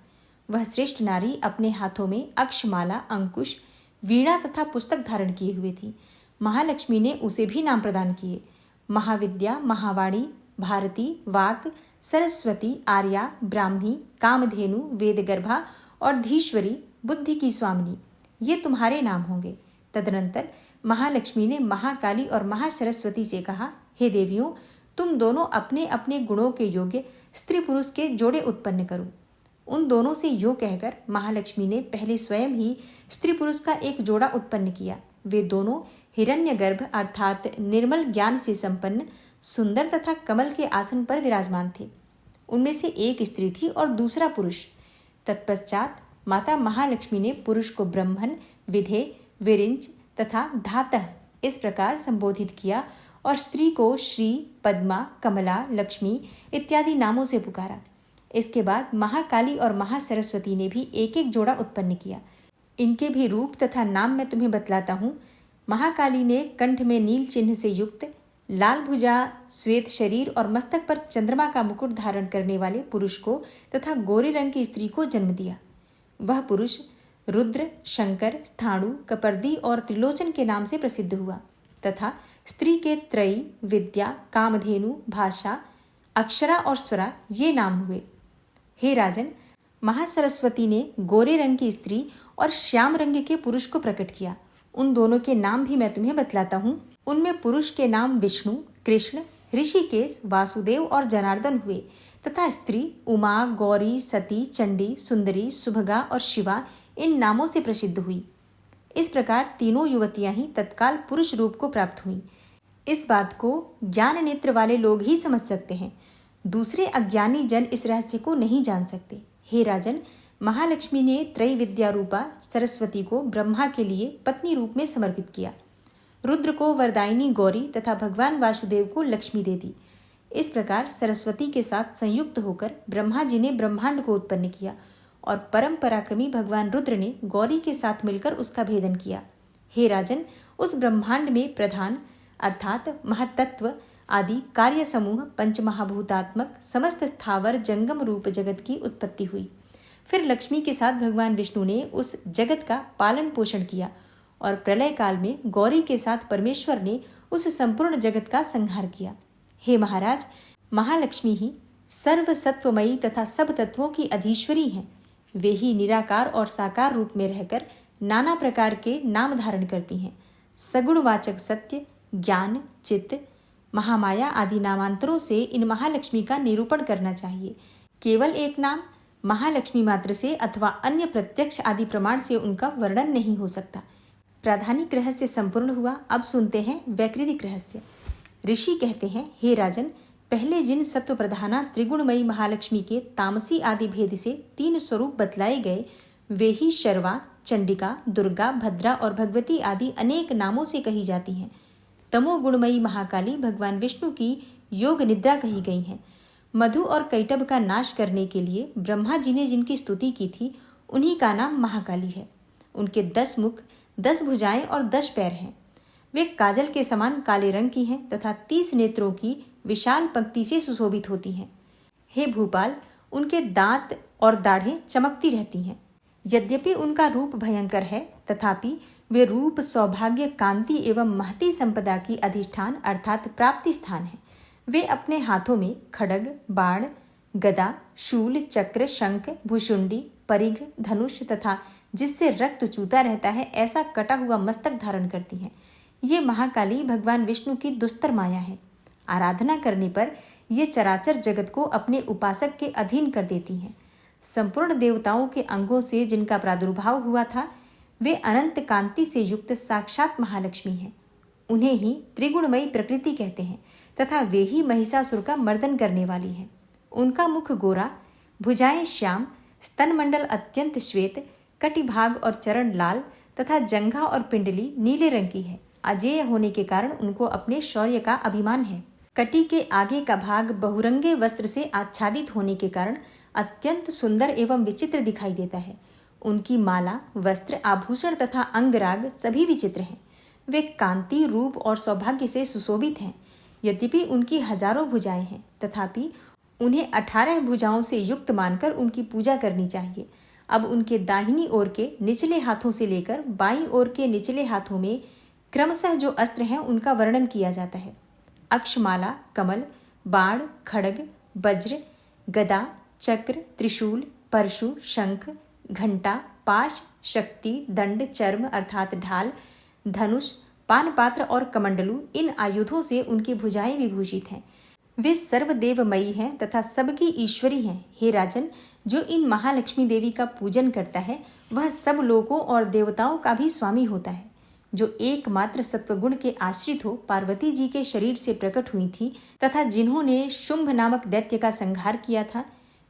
वह श्रेष्ठ नारी अपने हाथों में अक्षमाला, अंकुश, वीणा तथा पुस्तक धारण किए हुए थी। महालक्ष्मी ने उसे भी नाम प्रदान किए। महाविद्या, महावाणी, भारती, वाक, सरस्वती, आर्या, ब्राह्मी, कामधेनु, वेदगर्भा और धीश्वरी, बुद्धि की स्वामिनी, ये तुम्हारे नाम होंगे। तदनंतर महालक्ष्मी ने महाकाली और महासरस्वती से कहा, हे देवियों, तुम दोनों अपने अपने गुणों के योग्य स्त्री पुरुष के जोड़े उत्पन्न करो। उन दोनों से यो कहकर महालक्ष्मी ने पहले स्वयं ही स्त्री पुरुष का एक जोड़ा उत्पन्न किया। वे दोनों हिरण्यगर्भ अर्थात निर्मल ज्ञान से संपन्न, सुंदर तथा कमल के आसन पर विराजमान थे। उनमें से एक स्त्री थी और दूसरा पुरुष। तत्पश्चात माता महालक्ष्मी ने पुरुष को ब्रह्मन, विधे, विरिंच तथा धातः इस प्रकार संबोधित किया और स्त्री को श्री, पद्मा, कमला, लक्ष्मी इत्यादि नामों से पुकारा। इसके बाद महाकाली और महासरस्वती ने भी एक एक जोड़ा उत्पन्न किया। इनके भी रूप तथा नाम मैं तुम्हें बतलाता हूँ। महाकाली ने कंठ में नील चिन्ह से युक्त, लाल भुजा, श्वेत शरीर और मस्तक पर चंद्रमा का मुकुट धारण करने वाले पुरुष को तथा गोरे रंग की स्त्री को जन्म दिया। वह पुरुष रुद्र, शंकर, स्थाणु, कपर्दी और त्रिलोचन के नाम से प्रसिद्ध हुआ तथा स्त्री के त्रयी, विद्या, कामधेनु, भाषा, अक्षरा और स्वरा ये नाम हुए। हे राजन, महासरस्वती ने गोरे रंग की स्त्री और श्याम रंग के पुरुष को प्रकट किया। उन दोनों के नाम भी मैं तुम्हें बतलाता हूँ। उनमें पुरुष के नाम विष्णु, कृष्ण, ऋषिकेश, वासुदेव और जनार्दन हुए तथा स्त्री उमा, गौरी, सती, चंडी, सुंदरी, सुभगा और शिवा इन नामों से प्रसिद्ध हुई। इस प्रकार तीनों युवतियां ही तत्काल पुरुष रूप को प्राप्त हुईं। इस बात को ज्ञान नेत्र वाले लोग ही समझ सकते हैं, दूसरे अज्ञानी जन इस रहस्य को नहीं जान सकते। हे राजन, महालक्ष्मी ने त्रैविद्या रूपा सरस्वती को ब्रह्मा के लिए पत्नी रूप में समर्पित किया, रुद्र को वरदायिनी गौरी तथा भगवान वासुदेव को लक्ष्मी दे दी। इस प्रकार सरस्वती के साथ संयुक्त होकर ब्रह्मा जी ने ब्रह्मांड को उत्पन्न किया और परम पराक्रमी भगवान रुद्र ने गौरी के साथ मिलकर उसका भेदन किया। हे राजन, उस ब्रह्मांड में प्रधान अर्थात महत्तत्व आदि कार्य समूह पंचमहाभूतात्मक समस्त स्थावर जंगम रूप जगत की उत्पत्ति हुई। फिर लक्ष्मी के साथ भगवान विष्णु ने उस जगत का पालन पोषण किया और प्रलय काल में गौरी के साथ परमेश्वर ने उस संपूर्ण जगत का संहार किया। हे महाराज, महालक्ष्मी ही सर्व सत्वमयी तथा सब तत्वों की अधीश्वरी हैं। वे ही निराकार और साकार रूप में रहकर नाना प्रकार के नाम धारण करती हैं। सगुणवाचक सत्य, ज्ञान, चित्त, महामाया आदि नामांतरों से इन महालक्ष्मी का निरूपण करना चाहिए। केवल एक नाम महालक्ष्मी मात्र से अथवा अन्य प्रत्यक्ष आदि प्रमाण से उनका वर्णन नहीं हो सकता। प्राधानिक रहस्य संपूर्ण हुआ। अब सुनते हैं वैकृतिक रहस्य। ऋषि कहते हैं, हे राजन, पहले जिन सत्व प्रधाना त्रिगुणमयी महालक्ष्मी के तामसी आदि भेद से 3 स्वरूप बतलाए गए, वे ही शर्वा, चंडिका, दुर्गा, भद्रा और भगवती आदि अनेक नामों से कही जाती हैं। तमोगुणमयी महाकाली भगवान विष्णु की योग निद्रा कही गई हैं। मधु और कैटभ का नाश करने के लिए ब्रह्मा जी ने जिनकी स्तुति की थी, उन्हीं का नाम महाकाली है। उनके 10 मुख, 10 भुजाएं और 10 पैर हैं। वे काजल के समान काले रंग की हैं तथा 30 नेत्रों की विशाल पंक्ति से सुशोभित होती हैं। हे भूपाल, उनके दांत और दाढ़ें चमकती रहती हैं। यद्यपि उनका रूप भयंकर है, तथापि वे रूप, सौभाग्य, कांति एवं महती संपदा की अधिष्ठान अर्थात प्राप्ति स्थान है। वे अपने हाथों में खड्ग, बाण, गदा, शूल, चक्र, शंख, भुशुंडी, परिघ, धनुष तथा जिससे रक्त चूता रहता है ऐसा कटा हुआ मस्तक धारण करती हैं। ये महाकाली भगवान विष्णु की दुस्तर माया है। आराधना करने पर ये चराचर जगत को अपने उपासक के अधीन कर देती हैं। संपूर्ण देवताओं के अंगों से जिनका प्रादुर्भाव हुआ था, वे अनंत कांति से युक्त साक्षात महालक्ष्मी हैं। उन्हें ही त्रिगुणमयी प्रकृति कहते हैं तथा वे ही महिषासुर का मर्दन करने वाली हैं। उनका मुख गोरा, भुजाएं श्याम, स्तनमंडल अत्यंत श्वेत, कटिभाग और चरण लाल तथा जंघा और पिंडली नीले रंग की है। अजेय होने के कारण उनको अपने शौर्य का अभिमान है। कटी के आगे का भाग बहुरंगे वस्त्र से आच्छादित होने के कारण अत्यंत सुंदर एवं विचित्र दिखाई देता है। उनकी माला, वस्त्र, आभूषण तथा अंगराग सभी विचित्र हैं। वे कांति, रूप और सौभाग्य से सुशोभित हैं। यद्यपि उनकी हजारों भुजाएं हैं, तथापि उन्हें 18 भुजाओं से युक्त मानकर उनकी पूजा करनी चाहिए। अब उनके दाहिनी ओर के निचले हाथों से लेकर बाईं ओर के निचले हाथों में क्रमशः जो अस्त्र हैं उनका वर्णन किया जाता है। अक्षमाला, कमल, बाण, खड्ग, वज्र, गदा, चक्र, त्रिशूल, परशु, शंख, घंटा, पाश, शक्ति, दंड, चर्म अर्थात ढाल, धनुष, पानपात्र और कमंडलू, इन आयुधों से उनकी भुजाएं विभूषित हैं। वे सर्वदेवमयी हैं तथा सबकी ईश्वरी हैं। हे राजन, जो इन महालक्ष्मी देवी का पूजन करता है वह सब लोगों और देवताओं का भी स्वामी होता है। जो एकमात्र सत्वगुण के आश्रित हो पार्वती जी के शरीर से प्रकट हुई थी तथा जिन्होंने शुंभ नामक दैत्य का संहार किया था,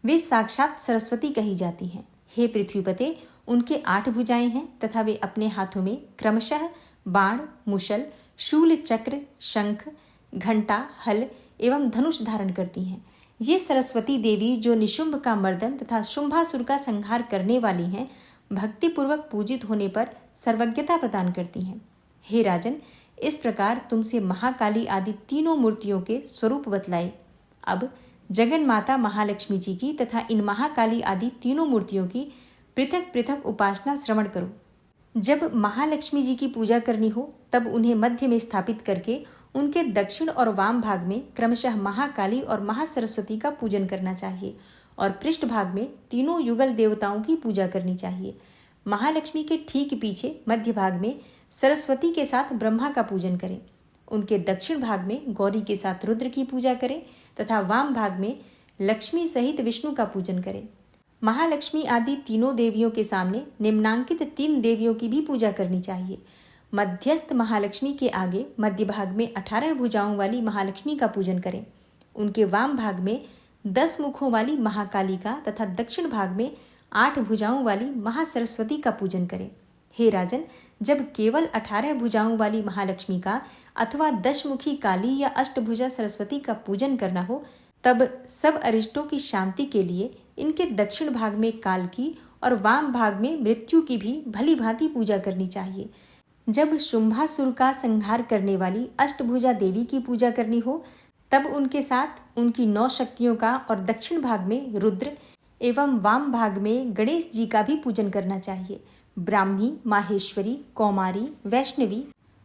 वे साक्षात सरस्वती कही जाती हैं। हे पृथ्वीपते, उनके 8 भुजाएं हैं तथा वे अपने हाथों में क्रमशः बाण, मुशल, शूल, चक्र, शंख, घंटा, हल एवं धनुष धारण करती हैं। ये सरस्वती देवी जो निशुंभ का मर्दन तथा शुंभासुर का संहार करने वाली हैं, भक्तिपूर्वक पूजित होने पर सर्वज्ञता प्रदान करती हैं। हे राजन, इस प्रकार तुमसे महाकाली आदि तीनों मूर्तियों के स्वरूप बतलाए। अब जगन माता महालक्ष्मी जी की तथा इन महाकाली आदि तीनों मूर्तियों की पृथक पृथक उपासना श्रवण करो। जब महालक्ष्मी जी की पूजा करनी हो तब उन्हें मध्य में स्थापित करके उनके दक्षिण और वाम भाग में क्रमशः महाकाली और महासरस्वती का पूजन करना चाहिए और पृष्ठ भाग में तीनों युगल देवताओं की पूजा करनी चाहिए। महालक्ष्मी के ठीक पीछे मध्य भाग में सरस्वती के साथ ब्रह्मा का पूजन करें। उनके दक्षिण भाग में गौरी के साथ रुद्र की पूजा करें तथा वाम भाग में लक्ष्मी सहित विष्णु का पूजन करें। महालक्ष्मी आदि तीनों देवियों के सामने निम्नांकित 3 देवियों की भी पूजा करनी चाहिए। मध्यस्थ महालक्ष्मी के आगे मध्य भाग में 18 भुजाओं वाली महालक्ष्मी का पूजन करें। उनके वाम भाग में 10 मुखों वाली महाकाली का तथा दक्षिण भाग में 8 भुजाओं वाली महासरस्वती का पूजन करें। हे राजन, जब केवल 18 भुजाओं वाली महालक्ष्मी का अथवा 10 मुखी काली या अष्टभुजा सरस्वती का पूजन करना हो तब सब अरिष्टों की शांति के लिए इनके दक्षिण भाग में काल की और वाम भाग में मृत्यु की भी भली भांति पूजा करनी चाहिए। जब शुंभासुर का संहार करने वाली अष्टभुजा देवी की पूजा करनी हो तब उनके साथ उनकी 9 शक्तियों का और दक्षिण भाग में रुद्र एवं वाम भाग में गणेश जी का भी पूजन करना चाहिए। ब्राह्मी, माहेश्वरी, कौमारी, वैष्णवी,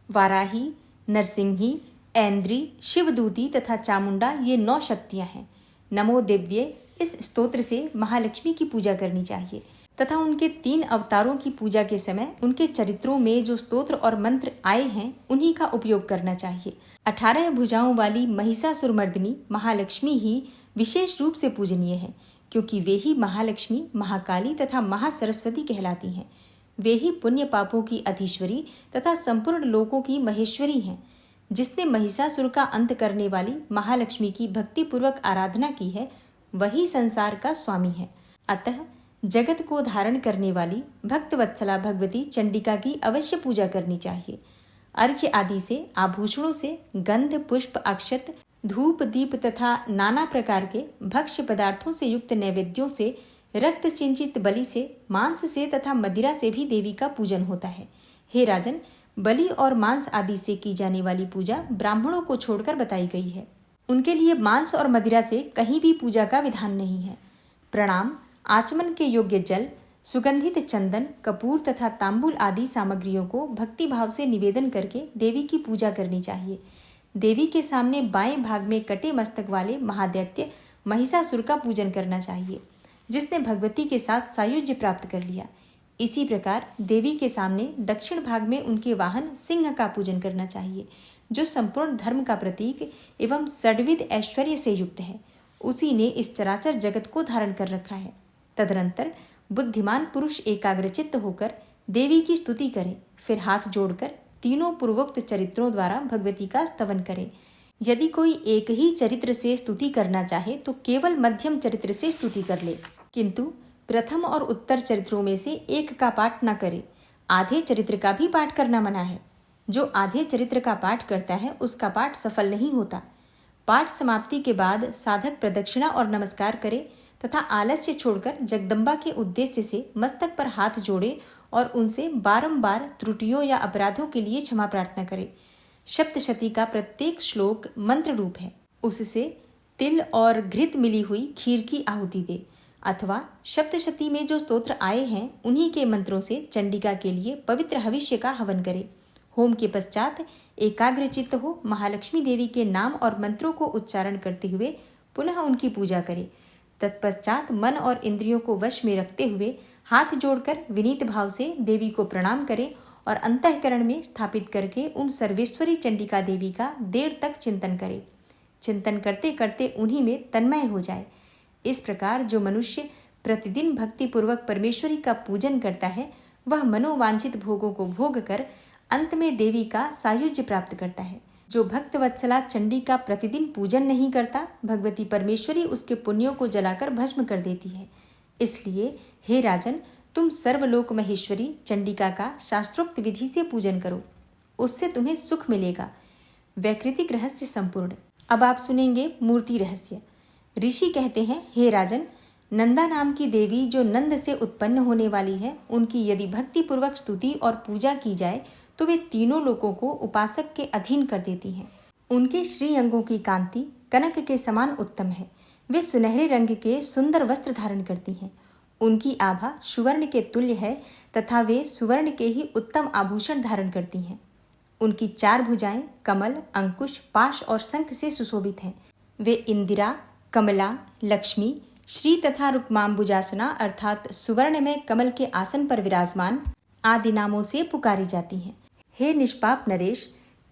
वाराही, नरसिंही, ऐन्द्री, शिवदूती तथा चामुंडा ये 9 शक्तियां हैं। नमो दिव्ये इस स्तोत्र से महालक्ष्मी की पूजा करनी चाहिए तथा उनके 3 अवतारों की पूजा के समय उनके चरित्रों में जो स्तोत्र और मंत्र आए हैं उन्हीं का उपयोग करना चाहिए। 18 भुजाओं वाली महिषासुरमर्दिनी महालक्ष्मी ही विशेष रूप से पूजनीय है क्योंकि वे ही महालक्ष्मी, महाकाली तथा महासरस्वती कहलाती हैं। वे ही पुण्य पापों की अधीश्वरी तथा संपूर्ण लोकों की महेश्वरी हैं। जिसने महिषासुर का अंत करने वाली महालक्ष्मी की भक्तिपूर्वक आराधना की है वही संसार का स्वामी है। अतः जगत को धारण करने वाली भक्तवत्सला भगवती चंडिका की अवश्य पूजा करनी चाहिए। अर्घ्य आदि से, आभूषणों से, गंध, पुष्प, अक्षत, धूप, दीप तथा नाना प्रकार के भक्ष्य पदार्थों से युक्त नैवेद्यों से, रक्त सिंचित बलि से, मांस से तथा मदिरा से भी देवी का पूजन होता है। हे राजन, बलि और मांस आदि से की जाने वाली पूजा ब्राह्मणों को छोड़कर बताई गई है। उनके लिए मांस और मदिरा से कहीं भी पूजा का विधान नहीं है। प्रणाम, आचमन के योग्य जल, सुगंधित चंदन, कपूर तथा तांबूल आदि सामग्रियों को भक्ति भाव से निवेदन करके देवी की पूजा करनी चाहिए। देवी के सामने बाएं भाग में कटे मस्तक वाले महादैत्य महिषासुर का पूजन करना चाहिए जिसने भगवती के साथ सायुज्य प्राप्त कर लिया। इसी प्रकार देवी के सामने दक्षिण भाग में उनके वाहन सिंह का पूजन करना चाहिए जो संपूर्ण धर्म का प्रतीक एवं षड्विध ऐश्वर्य से युक्त है। उसी ने इस चराचर जगत को धारण कर रखा है। तदनंतर बुद्धिमान पुरुष एकाग्रचित्त होकर देवी की स्तुति करें, फिर हाथ जोड़कर तीनों पूर्वोक्त चरित्रों द्वारा भगवती का स्तवन करें। यदि कोई एक ही चरित्र से स्तुति करना चाहे तो केवल मध्यम चरित्र से स्तुति कर ले, किंतु प्रथम और उत्तर चरित्रों में से एक का पाठ न करे। आधे चरित्र का भी पाठ करना मना है। जो आधे चरित्र का पाठ करता है उसका पाठ सफल नहीं होता। पाठ समाप्ति के बाद साधक प्रदक्षिणा और नमस्कार करे तथा आलस्य छोड़कर जगदम्बा के उद्देश्य से मस्तक पर हाथ जोड़े और उनसे बारंबार त्रुटियों या अपराधों के लिए क्षमा प्रार्थना करे। सप्तशती का प्रत्येक श्लोक मंत्र रूप है। उससे तिल और घृत मिली हुई खीर की आहुति दे अथवा सप्तशती में जो स्तोत्र आए हैं उन्हीं के मंत्रों से चंडिका के लिए पवित्र हविष्य का हवन करे। होम के पश्चात एकाग्रचित्त हो महालक्ष्मी देवी के नाम और मंत्रों को उच्चारण करते हुए पुनः उनकी पूजा करे। तत्पश्चात मन और इंद्रियों को वश में रखते हुए हाथ जोड़कर विनीत भाव से देवी को प्रणाम करे और अंतःकरण में स्थापित करके उन सर्वेश्वरी चंडिका देवी का देर तक चिंतन करे। चिंतन करते करते उन्हीं में तन्मय हो जाए। इस प्रकार जो मनुष्य प्रतिदिन भक्तिपूर्वक परमेश्वरी का पूजन करता है वह मनोवांछित भोगों को भोग कर अंत में देवी का सायुज्य प्राप्त करता है। जो भक्तवत्सला चंडी का प्रतिदिन पूजन नहीं करता भगवती परमेश्वरी उसके पुण्यों को जलाकर भस्म कर देती है। इसलिए हे राजन, तुम सर्वलोक महेश्वरी चंडिका का शास्त्रोक्त विधि से पूजन करो, उससे तुम्हें सुख मिलेगा। वैकृतिक रहस्य संपूर्ण। अब आप सुनेंगे मूर्ति रहस्य। ऋषि कहते हैं, हे राजन, नंदा नाम की देवी जो नंद से उत्पन्न होने वाली है उनकी यदि भक्ति पूर्वक स्तुति और पूजा की जाए तो वे तीनों लोकों को उपासक के अधीन कर देती हैं। उनके श्री अंगों की कांति कनक के समान उत्तम है। वे सुनहरे रंग के सुंदर वस्त्र धारण करती हैं। उनकी आभा सुवर्ण के तुल्य है तथा वे सुवर्ण के ही उत्तम आभूषण धारण करती हैं। उनकी 4 भुजाएं कमल, अंकुश, पाश और शंख से सुशोभित हैं। वे इंदिरा, कमला, लक्ष्मी, श्री तथा रुक्माम्बुजासना अर्थात सुवर्ण में कमल के आसन पर विराजमान आदि नामों से पुकारी जाती हैं। हे निष्पाप नरेश,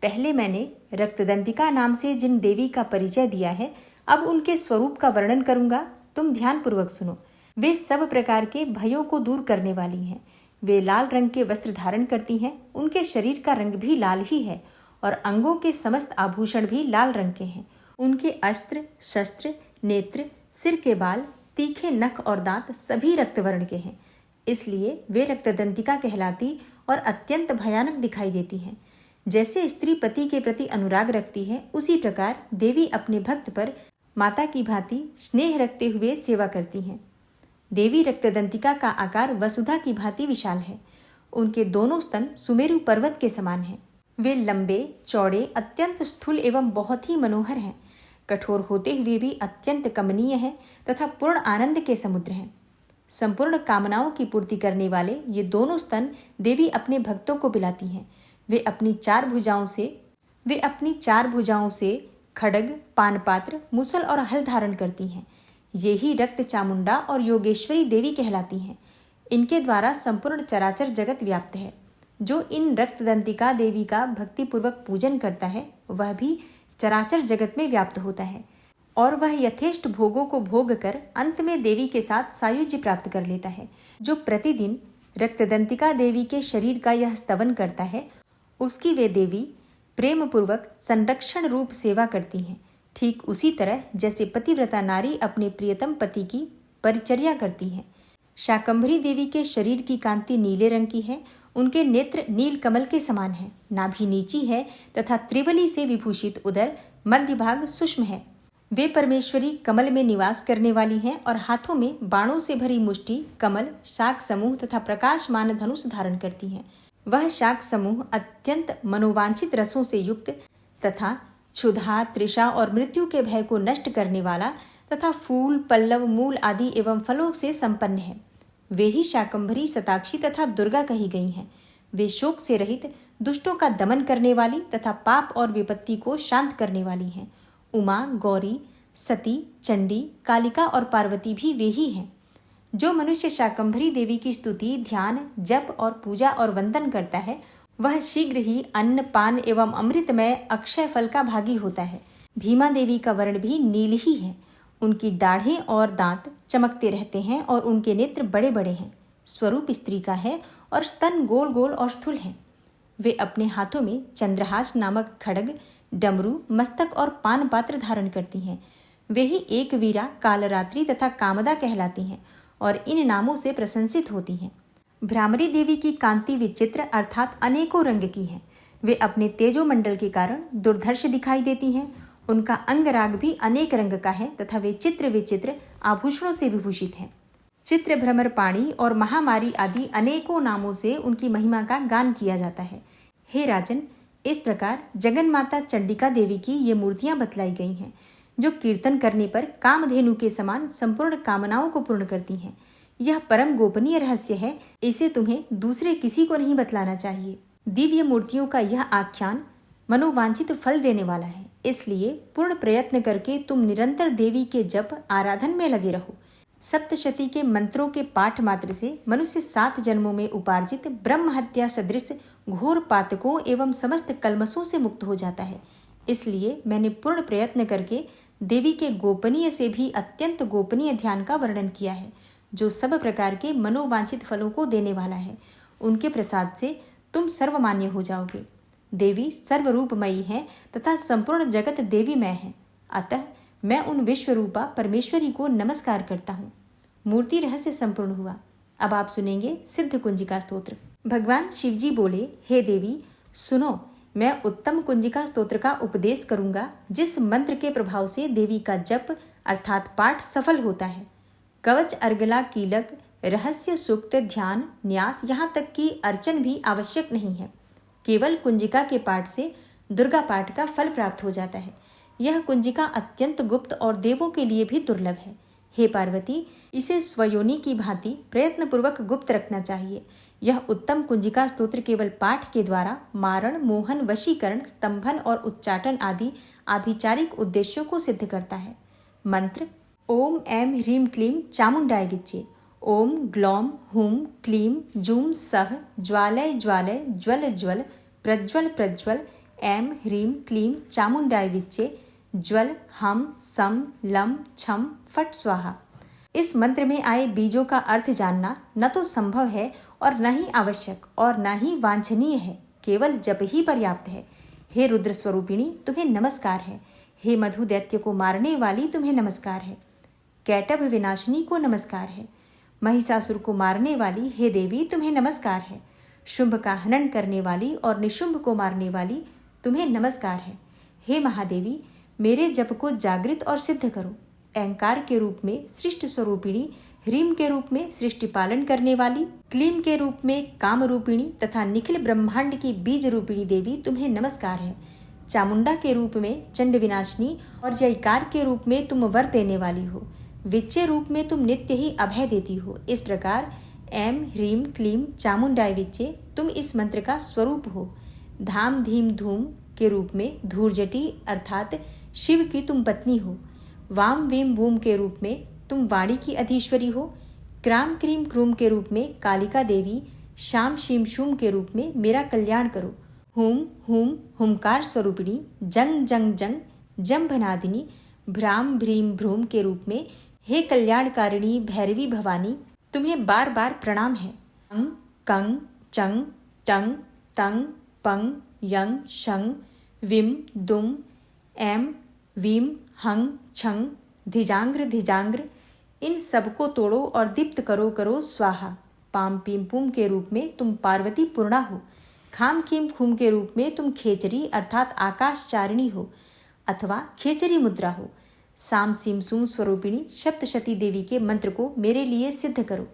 पहले मैंने रक्तदंतिका नाम से जिन देवी का परिचय दिया है, अब उनके स्वरूप का वर्णन करूंगा। तुम ध्यान पूर्वक सुनो। वे सब प्रकार के भयों को दूर करने वाली हैं। वे लाल रंग के वस्त्र धारण करती हैं। उनके शरीर का रंग भी लाल ही है और अंगों के समस्त आभूषण भी लाल रंग के हैं। उनके अस्त्र, शस्त्र, नेत्र, सिर के बाल, तीखे नख और दांत सभी रक्तवर्ण के हैं। इसलिए वे रक्तदंतिका कहलाती और अत्यंत भयानक दिखाई देती हैं। जैसे स्त्री पति के प्रति अनुराग रखती है, उसी प्रकार देवी अपने भक्त पर माता की भांति स्नेह रखते हुए सेवा करती हैं। देवी रक्तदंतिका का आकार वसुधा की भांति विशाल है। उनके दोनों स्तन सुमेरु पर्वत के समान हैं। वे लंबे, चौड़े, अत्यंत स्थूल एवं बहुत ही मनोहर हैं। कठोर होते हुए भी अत्यंत कमनीय हैं तथा पूर्ण आनंद के समुद्र हैं। संपूर्ण कामनाओं की पूर्ति करने वाले ये दोनों स्तन देवी अपने भक्तों को पिलाती हैं। वे अपनी 4 भुजाओं से खड्ग, पानपात्र, मुसल और हल धारण करती हैं। ये ही रक्त चामुंडा और योगेश्वरी देवी कहलाती हैं। इनके द्वारा संपूर्ण चराचर जगत व्याप्त है। जो इन रक्तदंतिका देवी का भक्तिपूर्वक पूजन करता है, वह भी चराचर जगत में व्याप्त होता है और वह यथेष्ट भोगों को भोग कर अंत में देवी के साथ सायुज्य प्राप्त कर लेता है। जो प्रतिदिन रक्तदंतिका देवी के शरीर का यह स्तवन करता है, उसकी वे देवी प्रेम पूर्वक संरक्षण रूप सेवा करती हैं। ठीक उसी तरह जैसे पतिव्रता नारी अपने प्रियतम पति की परिचर्या करती है। शाकंभरी देवी के शरीर की कांति नीले रंग की है। उनके नेत्र नील कमल के समान हैं। नाभि नीची है तथा त्रिवली से विभूषित उदर मध्य भाग सूक्ष्म है। वे परमेश्वरी कमल में निवास करने वाली हैं और हाथों में बाणों से भरी मुष्टि, कमल, शाक समूह तथा प्रकाशमान धनुष धारण करती हैं। वह शाक समूह अत्यंत मनोवांछित रसों से युक्त तथा क्षुधा, तृषा और मृत्यु के भय को नष्ट करने वाला तथा फूल, पल्लव, मूल आदि एवं फलों से संपन्न है। वे ही शाकंभरी, शताक्षी तथा दुर्गा कही गई हैं। वे शोक से रहित, दुष्टों का दमन करने वाली तथा पाप और विपत्ति को शांत करने वाली हैं। उमा, गौरी, सती, चंडी, कालिका और पार्वती भी वे ही हैं। जो मनुष्य शाकंभरी देवी की स्तुति, ध्यान, जप और पूजा और वंदन करता है, वह शीघ्र ही अन्न, पान एवं अमृतमय अक्षय फल का भागी होता है। भीमा देवी का वर्ण भी नील ही है। उनकी दाढ़ें और दांत चमकते रहते हैं और उनके नेत्र बड़े बड़े हैं। स्वरूप स्त्री का है और स्तन गोल गोल और स्थूल हैं। वे अपने हाथों में चंद्रहास नामक खड्ग, डमरू, मस्तक और पान पात्र धारण करती हैं। वे ही एक वीरा, कालरात्रि तथा कामदा कहलाती हैं और इन नामों से प्रशंसित होती हैं। भ्रामरी देवी की कांति विचित्र अर्थात अनेकों रंग की है। वे अपने तेजोमंडल के कारण दुर्धर्ष दिखाई देती हैं। उनका अंगराग भी अनेक रंग का है तथा वे चित्र विचित्र आभूषणों से विभूषित हैं। चित्र, भ्रमर पाणी और महामारी आदि अनेकों नामों से उनकी महिमा का गान किया जाता है। हे राजन, इस प्रकार जगन माता चंडिका देवी की ये मूर्तियां बतलाई गई हैं, जो कीर्तन करने पर कामधेनु के समान संपूर्ण कामनाओं को पूर्ण करती हैं। यह परम गोपनीय रहस्य है। इसे तुम्हें दूसरे किसी को नहीं बतलाना चाहिए। दिव्य मूर्तियों का यह आख्यान मनोवांछित फल देने वाला है। इसलिए पूर्ण प्रयत्न करके तुम निरंतर देवी के जप आराधन में लगे रहो। सप्तशती के मंत्रों के पाठ मात्र से मनुष्य 7 जन्मों में उपार्जित ब्रह्म हत्या सदृश घोर पातकों एवं समस्त कल्मशों से मुक्त हो जाता है। इसलिए मैंने पूर्ण प्रयत्न करके देवी के गोपनीय से भी अत्यंत गोपनीय ध्यान का वर्णन किया है, जो सब प्रकार के मनोवांछित फलों को देने वाला है। उनके प्रसाद से तुम सर्वमान्य हो जाओगे। देवी सर्वरूपमयी है तथा संपूर्ण जगत देवीमय है। अतः मैं उन विश्वरूपा परमेश्वरी को नमस्कार करता हूँ। मूर्ति रहस्य संपूर्ण हुआ। अब आप सुनेंगे सिद्ध कुंजिका स्तोत्र। भगवान शिवजी बोले, हे देवी सुनो, मैं उत्तम कुंजिका स्तोत्र का उपदेश करूंगा, जिस मंत्र के प्रभाव से देवी का जप अर्थात पाठ सफल होता है। कवच, अर्गला, कीलक, रहस्य, सूक्त, ध्यान, न्यास, यहाँ तक कि अर्चन भी आवश्यक नहीं है। केवल कुंजिका के पाठ से दुर्गा पाठ का फल प्राप्त हो जाता है। यह कुंजिका अत्यंत गुप्त और देवों के लिए भी दुर्लभ है। हे पार्वती, इसे स्वयोनि की भांति प्रयत्नपूर्वक गुप्त रखना चाहिए। यह उत्तम कुंजिका स्तोत्र केवल पाठ के द्वारा मारण, मोहन, वशीकरण, स्तंभन और उच्चाटन आदि आभिचारिक उद्देश्यों को सिद्ध करता है। मंत्र: ओम ऐं ह्रीं क्लीं चामुंडाय विच्चे। ओम ग्लौम हुम क्लीं जूं सः ज्वालय ज्वालय ज्वल ज्वल प्रज्वल प्रज्वल ऐं ह्रीं क्लीं चामुंडाय विच्चे ज्वल हम सम लम छम फट स्वाहा। इस मंत्र में आए बीजों का अर्थ जानना न तो संभव है और न ही आवश्यक और न ही वांछनीय है, केवल जप ही पर्याप्त है। हे रुद्र स्वरूपिणी, तुम्हें नमस्कार है। हे मधु दैत्य को मारने वाली, तुम्हें नमस्कार है। कैटभ विनाशिनी को नमस्कार है। महिषासुर को मारने वाली, हे देवी, तुम्हें नमस्कार है। शुंभ का हनन करने वाली और निशुंभ को मारने वाली, तुम्हें नमस्कार है। हे महादेवी, मेरे जप को जागृत और सिद्ध करो। अहंकार के रूप में सृष्टि स्वरूपिणी, ह्रीम के रूप में सृष्टि पालन करने वाली, क्लीम के रूप में काम रूपिणी तथा निखिल ब्रह्मांड की बीज रूपिणी देवी, तुम्हें नमस्कार है। चामुंडा के रूप में चंड विनाशिनी और जयकार के रूप में तुम वर देने वाली हो। विच्चे रूप में तुम नित्य ही अभय देती हो। इस प्रकार ऐं ह्रीं क्लीं चामुंडाय विच्चे तुम इस मंत्र का स्वरूप हो। धाम धीम धूम के रूप में धूर्जटी अर्थात शिव की तुम पत्नी हो। वाम वीम वूम के रूप में तुम वाणी की अधीश्वरी हो। क्राम क्रीम क्रूम के रूप में कालिका देवी, शाम शीम शूम के रूप में मेरा कल्याण करो। हुम हुम हुमकार स्वरूपिणी, जंग जंग जंग जंभनादिनी, भ्राम भ्रीम भ्रूम के रूप में हे कल्याणकारिणी भैरवी भवानी, तुम्हें बार बार प्रणाम है। अंग कंग चंग टंग तंग पंग यंग शंग विम दुम एम वीम हंग छंग धिजांग्र धिजांग्र, इन सबको तोड़ो और दीप्त करो करो स्वाहा। पाम पीम पुम के रूप में तुम पार्वती पूर्णा हो। खाम खीम खूम के रूप में तुम खेचरी अर्थात आकाशचारिणी हो अथवा खेचरी मुद्रा हो। साम सीम सूम स्वरूपिणी सप्तशती देवी के मंत्र को मेरे लिए सिद्ध करो।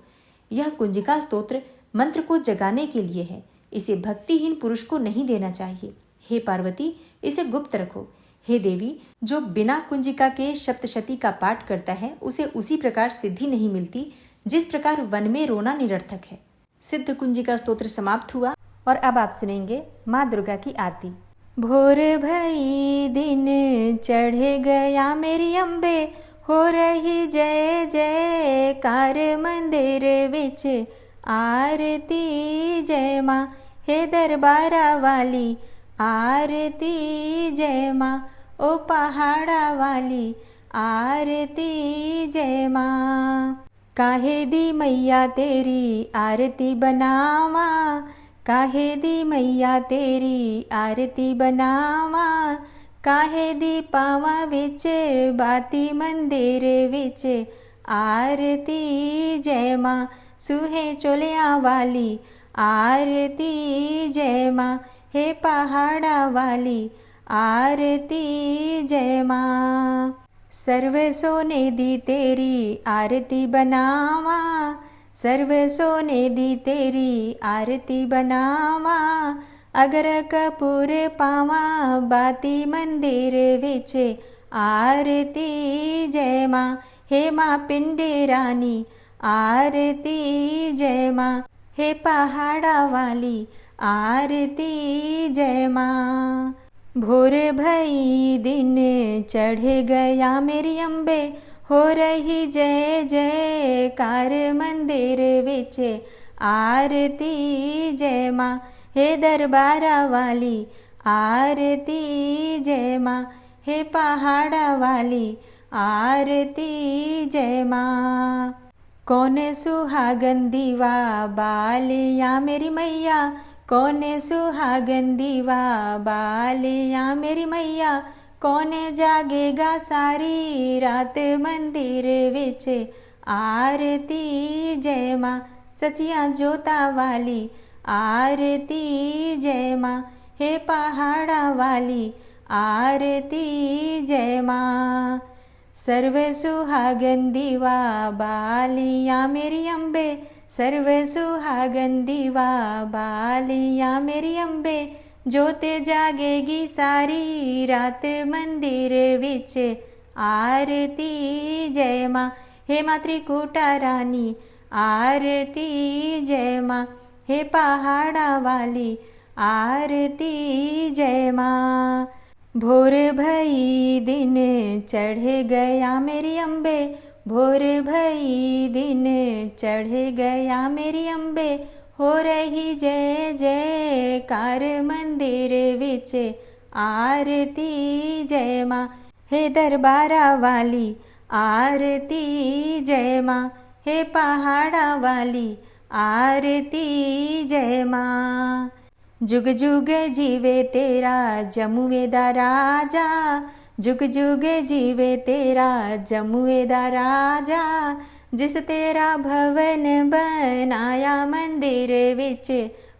यह कुंजिका स्तोत्र मंत्र को जगाने के लिए है, इसे भक्तिहीन पुरुष को नहीं देना चाहिए। हे पार्वती, इसे गुप्त रखो। हे देवी, जो बिना कुंजिका के सप्तशती का पाठ करता है उसे उसी प्रकार सिद्धि नहीं मिलती जिस प्रकार वन में रोना निरर्थक है। सिद्ध कुंजिका स्तोत्र समाप्त हुआ और अब आप सुनेंगे माँ दुर्गा की आरती। भोर भई दिन चढ़ गया मेरी अम्बे, हो रही जय जयकार मंदिर विच आरती जय माँ। हे दरबारा वाली आरती जय माँ, ओ पहाड़ा वाली आरती जय माँ। काहे दी मैया तेरी आरती बनावा, काहे दी मैया तेरी आरती बनावा। काहे दी पावा विच बाती मंदिर विच आरती जय माँ। सुहे चोलिया वाली आरती जय माँ, हे पहाड़ा वाली आरती जय माँ। सर्व सोने दी तेरी आरती बनावा, सर्व सोने दी तेरी आरती बनावा। अगर कपूर पावा बाती मंदिर विच आरती जय माँ। हे माँ पिंडे रानी आरती जय माँ, हे पहाड़ा वाली आरती जय माँ। भोर भई दिन चढ़ गया मेरी अम्बे, हो रही जय जयकार मंदिर विच आरती जय माँ। हे दरबारा वाली आरती जय माँ, हे पहाड़ा वाली आरती जय माँ। कौन सुहागन दीवा बालिया मेरी मैया, कौन सुहागन दीवा बालिया मेरी मैया। कौन जागेगा सारी रात मंदिर विच आरती जय माँ। सचिया जोता वाली आरती जय माँ, हे पहाड़ा वाली आरती जय माँ। सर्व सुहागन दीवा बालिया मेरी अम्बे, सर्व सुहागन दीवा बालिया मेरी अम्बे। जोते जागेगी सारी रात मंदिर विच आरती जय माँ, हे माँ त्रिकुटा रानी आरती जय माँ, हे पहाड़ा वाली आरती जय माँ। भोर भई दिन चढ़ गया मेरी अम्बे, भोर भई दिन चढ़ गया मेरी अम्बे, हो रही जय जयकार मंदिर विच आरती जय माँ, हे दरबारा वाली आरती जय माँ, हे पहाड़ा वाली आरती जय माँ। जुग जुग जीवे तेरा जमुए दा राजा, जुग जुग जीवे तेरा जमुए दा राजा, जिस तेरा भवन बनाया मंदिर विच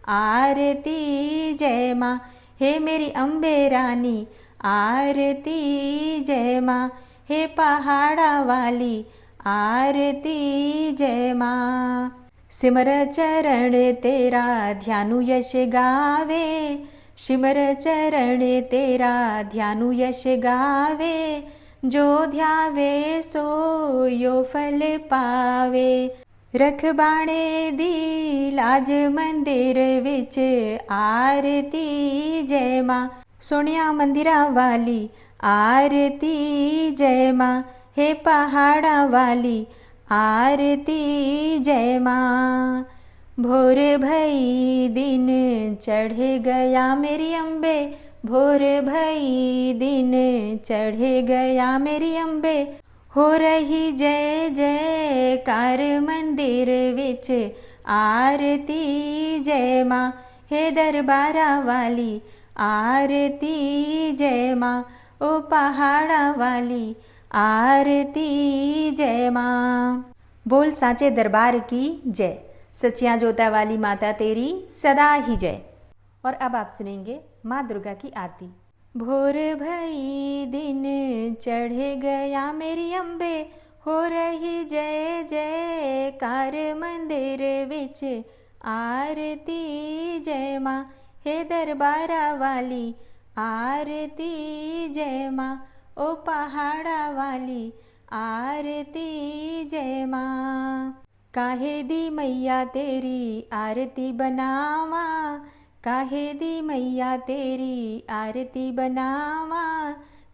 आरती जय माँ, हे मेरी अम्बे रानी आरती जय माँ, हे पहाड़ा वाली आरती जय माँ। सिमर चरण तेरा ध्यानु यश गावे, सिमर चरण तेरा ध्यानु यश गावे, जो ध्यावे सो यो फल पावे। रख बाणे दी लाज मंदिर विच आरती जय माँ, सोनिया मंदिरा वाली आरती जय माँ, हे पहाड़ा वाली आरती जय माँ। भोर भई दिन चढ़ गया मेरी अम्बे, भोर भई दिन चढ़ गया मेरी अम्बे, हो रही जय जयकार मंदिर विच आरती जय माँ, हे दरबारा वाली आरती जय माँ, ओ पहाड़ा वाली आरती जय माँ। बोल साचे दरबार की जय, सचिया जोता वाली माता तेरी सदा ही जय। और अब आप सुनेंगे माँ दुर्गा की आरती। भोर भई दिन चढ़ गया मेरी अम्बे, हो रही जय जयकार मंदिर विच आरती जय माँ, हे दरबारा वाली आरती जय माँ, ओ पहाड़ा वाली आरती जय माँ। काहे दी मैया तेरी आरती बनावा, काहे दी मैया तेरी आरती बनावा,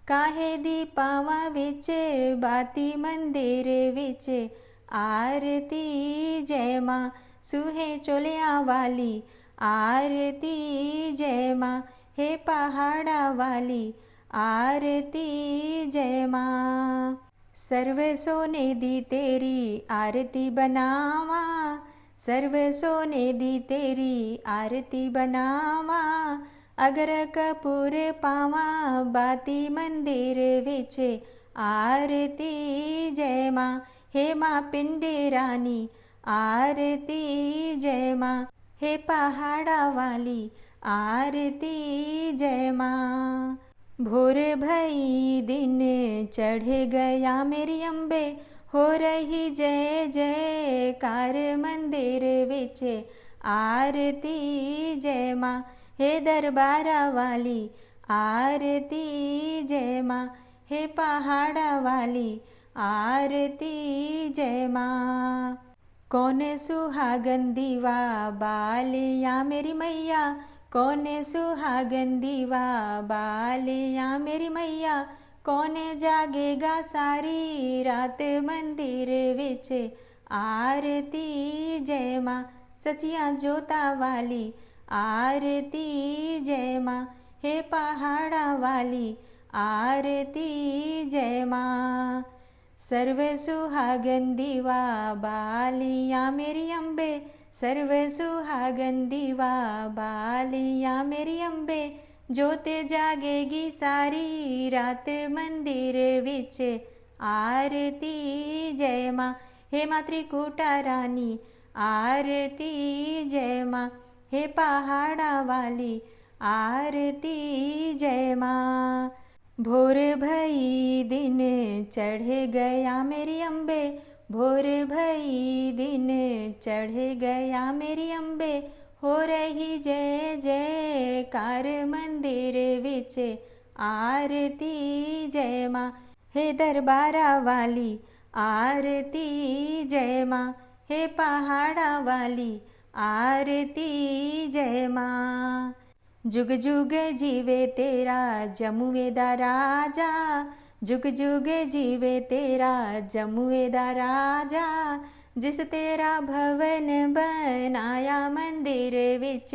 काहे दी पावा विच बाती मंदिर विच आरती जय माँ, सुहे चोलिया वाली आरती जय माँ, हे पहाड़ा वाली आरती जय माँ। सर्व सोने दी तेरी आरती बनावा, सर्व सोने दी तेरी आरती बनावा, अगर कपूर पावा बाती मंदिर विच आरती जय माँ, हे माँ पिंडे रानी आरती जय माँ, हे पहाड़ा वाली आरती जय माँ। भोर भई दिन चढ़ गया मेरी अम्बे, हो रही जय जयकार मंदिर विच आरती जय माँ, हे दरबारा वाली आरती जय माँ, हे पहाड़ा वाली आरती जय माँ। कौन सुहागन दीवा बालिया मेरी मैया, कौन सुहागन दीवा बालिया मेरी मैया, कौन जागेगा सारी रात मंदिर विच आरती जय माँ, सचिया जोता वाली आरती जय माँ, हे पहाड़ा वाली आरती जय माँ। सर्व सुहागन दीवा बालिया मेरी अम्बे, सर्व सुहागन दीवा बालिया मेरी अम्बे, जोते जागेगी सारी रात मंदिर विच आरती जय माँ, हे माँ त्रिकुटा रानी आरती जय माँ, हे पहाड़ा वाली आरती जय माँ। भोर भई दिन चढ़ गया मेरी अम्बे, भोर भई दिन चढ़ गया मेरी अम्बे, हो रही जय जयकार मंदिर विच आरती जय माँ, हे दरबारा वाली आरती जय माँ, हे पहाड़ा वाली आरती जय माँ। जुग जुग जीवे तेरा जमुए दा राजा, जुग जुग जीवे तेरा जमुए दा राजा। जिस तेरा भवन बनाया मंदिर विच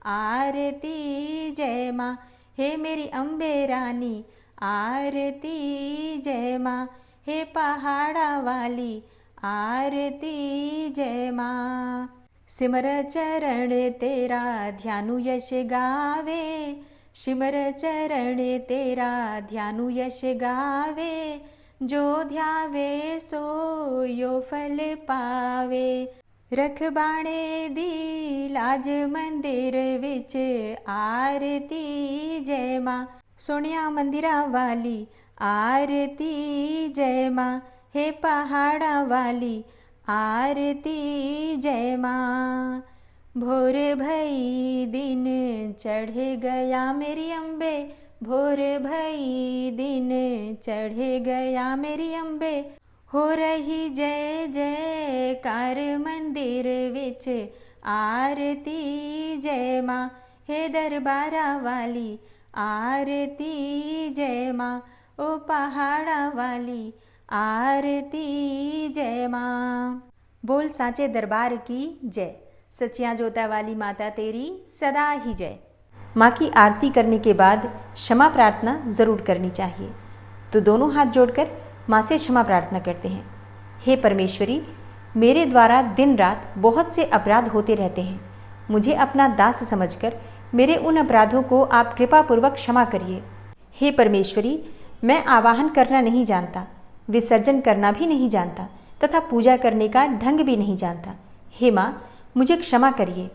आरती जय माँ, हे मेरी अम्बे रानी आरती जय माँ, हे पहाड़ा वाली आरती जय माँ। सिमर चरण तेरा ध्यानु यश गावे, सिमर चरण तेरा ध्यानु यश गावे। जो ध्यावे सो यो फल पावे, रख बाणे दी लाज मंदिर विच आरती जय माँ, सोनिया मंदिरा वाली आरती जय माँ, हे पहाड़ा वाली आरती जय माँ। भोर भई दिन चढ़ गया मेरी अम्बे, भोर भई दिन चढ़ गया मेरी अम्बे। हो रही जय जयकार मंदिर विच आरती जय माँ, हे दरबारा वाली आरती जय माँ, ओ पहाड़ा वाली आरती जय माँ। बोल साचे दरबार की जय, सच्चियाँ जोता वाली माता तेरी सदा ही जय। माँ की आरती करने के बाद क्षमा प्रार्थना ज़रूर करनी चाहिए। तो दोनों हाथ जोड़कर माँ से क्षमा प्रार्थना करते हैं। हे परमेश्वरी, मेरे द्वारा दिन रात बहुत से अपराध होते रहते हैं। मुझे अपना दास समझकर मेरे उन अपराधों को आप कृपापूर्वक क्षमा करिए। हे परमेश्वरी, मैं आवाहन करना नहीं जानता, विसर्जन करना भी नहीं जानता तथा पूजा करने का ढंग भी नहीं जानता। हे माँ, मुझे क्षमा करिए।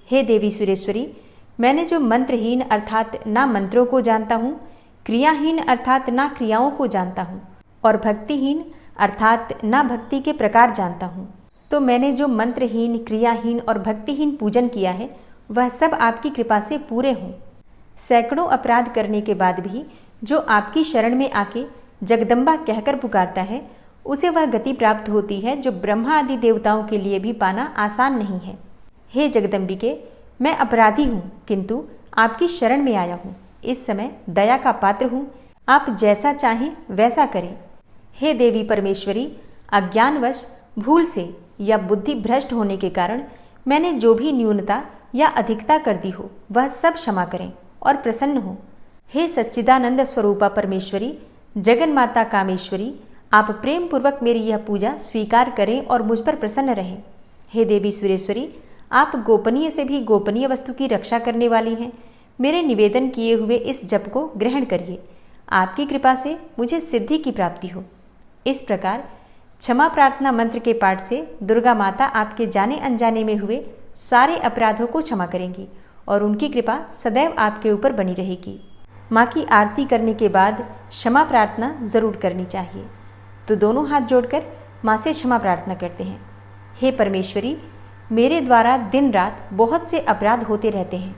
हे देवी सुरेश्वरी, मैंने जो मंत्रहीन अर्थात ना मंत्रों को जानता हूँ, क्रियाहीन अर्थात ना क्रियाओं को जानता हूँ और भक्तिहीन अर्थात ना भक्ति के प्रकार जानता हूँ, तो मैंने जो मंत्रहीन, क्रियाहीन और भक्तिहीन पूजन किया है वह सब आपकी कृपा से पूरे हों। सैकड़ों अपराध करने के बाद भी जो आपकी शरण में आके जगदम्बा कहकर पुकारता है, उसे वह गति प्राप्त होती है जो ब्रह्मा आदि देवताओं के लिए भी पाना आसान नहीं है। हे जगदम्बिके, मैं अपराधी हूँ किंतु आपकी शरण में आया हूँ। इस समय दया का पात्र हूँ, आप जैसा चाहें वैसा करें। हे देवी परमेश्वरी, अज्ञानवश भूल से या बुद्धि भ्रष्ट होने के कारण मैंने जो भी न्यूनता या अधिकता कर दी हो वह सब क्षमा करें और प्रसन्न हो। हे सच्चिदानंद स्वरूपा परमेश्वरी, जगन माता कामेश्वरी, आप प्रेम पूर्वक मेरी यह पूजा स्वीकार करें और मुझ पर प्रसन्न रहें। हे देवी सुरेश्वरी, आप गोपनीय से भी गोपनीय वस्तु की रक्षा करने वाली हैं। मेरे निवेदन किए हुए इस जप को ग्रहण करिए। आपकी कृपा से मुझे सिद्धि की प्राप्ति हो। इस प्रकार क्षमा प्रार्थना मंत्र के पाठ से दुर्गा माता आपके जाने अनजाने में हुए सारे अपराधों को क्षमा करेंगी और उनकी कृपा सदैव आपके ऊपर बनी रहेगी। माँ की आरती करने के बाद क्षमा प्रार्थना ज़रूर करनी चाहिए। तो दोनों हाथ जोड़कर माँ से क्षमा प्रार्थना करते हैं। हे परमेश्वरी, मेरे द्वारा दिन रात बहुत से अपराध होते रहते हैं।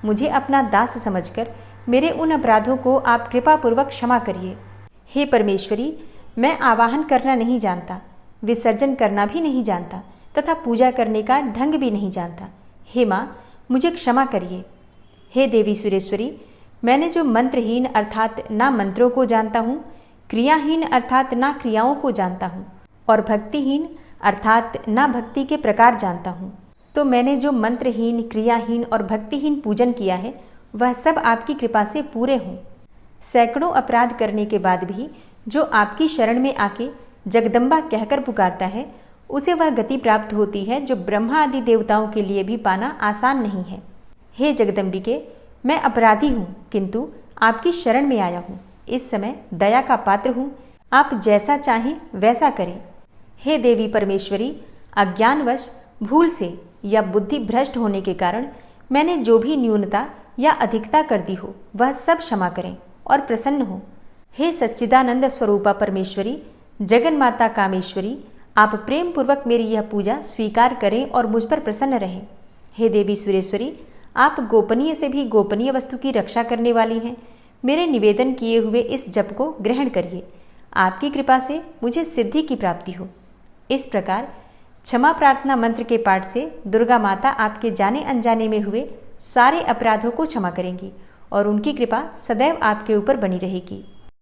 मुझे अपना दास समझकर मेरे उन अपराधों को आप कृपापूर्वक क्षमा करिए। हे परमेश्वरी, मैं आवाहन करना नहीं जानता, विसर्जन करना भी नहीं जानता तथा पूजा करने का ढंग भी नहीं जानता। हे माँ, मुझे क्षमा करिए। हे देवी सुरेश्वरी, मैंने जो मंत्रहीन अर्थात ना मंत्रों को जानता हूँ, क्रियाहीन अर्थात ना क्रियाओं को जानता हूँ और भक्तिहीन अर्थात ना भक्ति के प्रकार जानता हूँ, तो मैंने जो मंत्रहीन, क्रियाहीन और भक्तिहीन पूजन किया है वह सब आपकी कृपा से पूरे हों। सैकड़ों अपराध करने के बाद भी जो आपकी शरण में आके जगदम्बा कहकर पुकारता है, उसे वह गति प्राप्त होती है जो ब्रह्मा आदि देवताओं के लिए भी पाना आसान नहीं है। हे जगदम्बिके, मैं अपराधी हूँ किंतु आपकी शरण में आया हूँ। इस समय दया का पात्र हूँ, आप जैसा चाहें वैसा करें। हे देवी परमेश्वरी, अज्ञानवश भूल से या बुद्धि भ्रष्ट होने के कारण मैंने जो भी न्यूनता या अधिकता कर दी हो वह सब क्षमा करें और प्रसन्न हो। हे सच्चिदानंद स्वरूपा परमेश्वरी, जगन माता कामेश्वरी, आप प्रेम पूर्वक मेरी यह पूजा स्वीकार करें और मुझ पर प्रसन्न रहें। हे देवी सुरेश्वरी, आप गोपनीय से भी गोपनीय वस्तु की रक्षा करने वाली हैं। मेरे निवेदन किए हुए इस जप को ग्रहण करिए। आपकी कृपा से मुझे सिद्धि की प्राप्ति हो। इस प्रकार क्षमा प्रार्थना मंत्र के पाठ से दुर्गा माता आपके जाने अनजाने में हुए सारे अपराधों को क्षमा करेंगी और उनकी कृपा सदैव आपके ऊपर बनी रहेगी।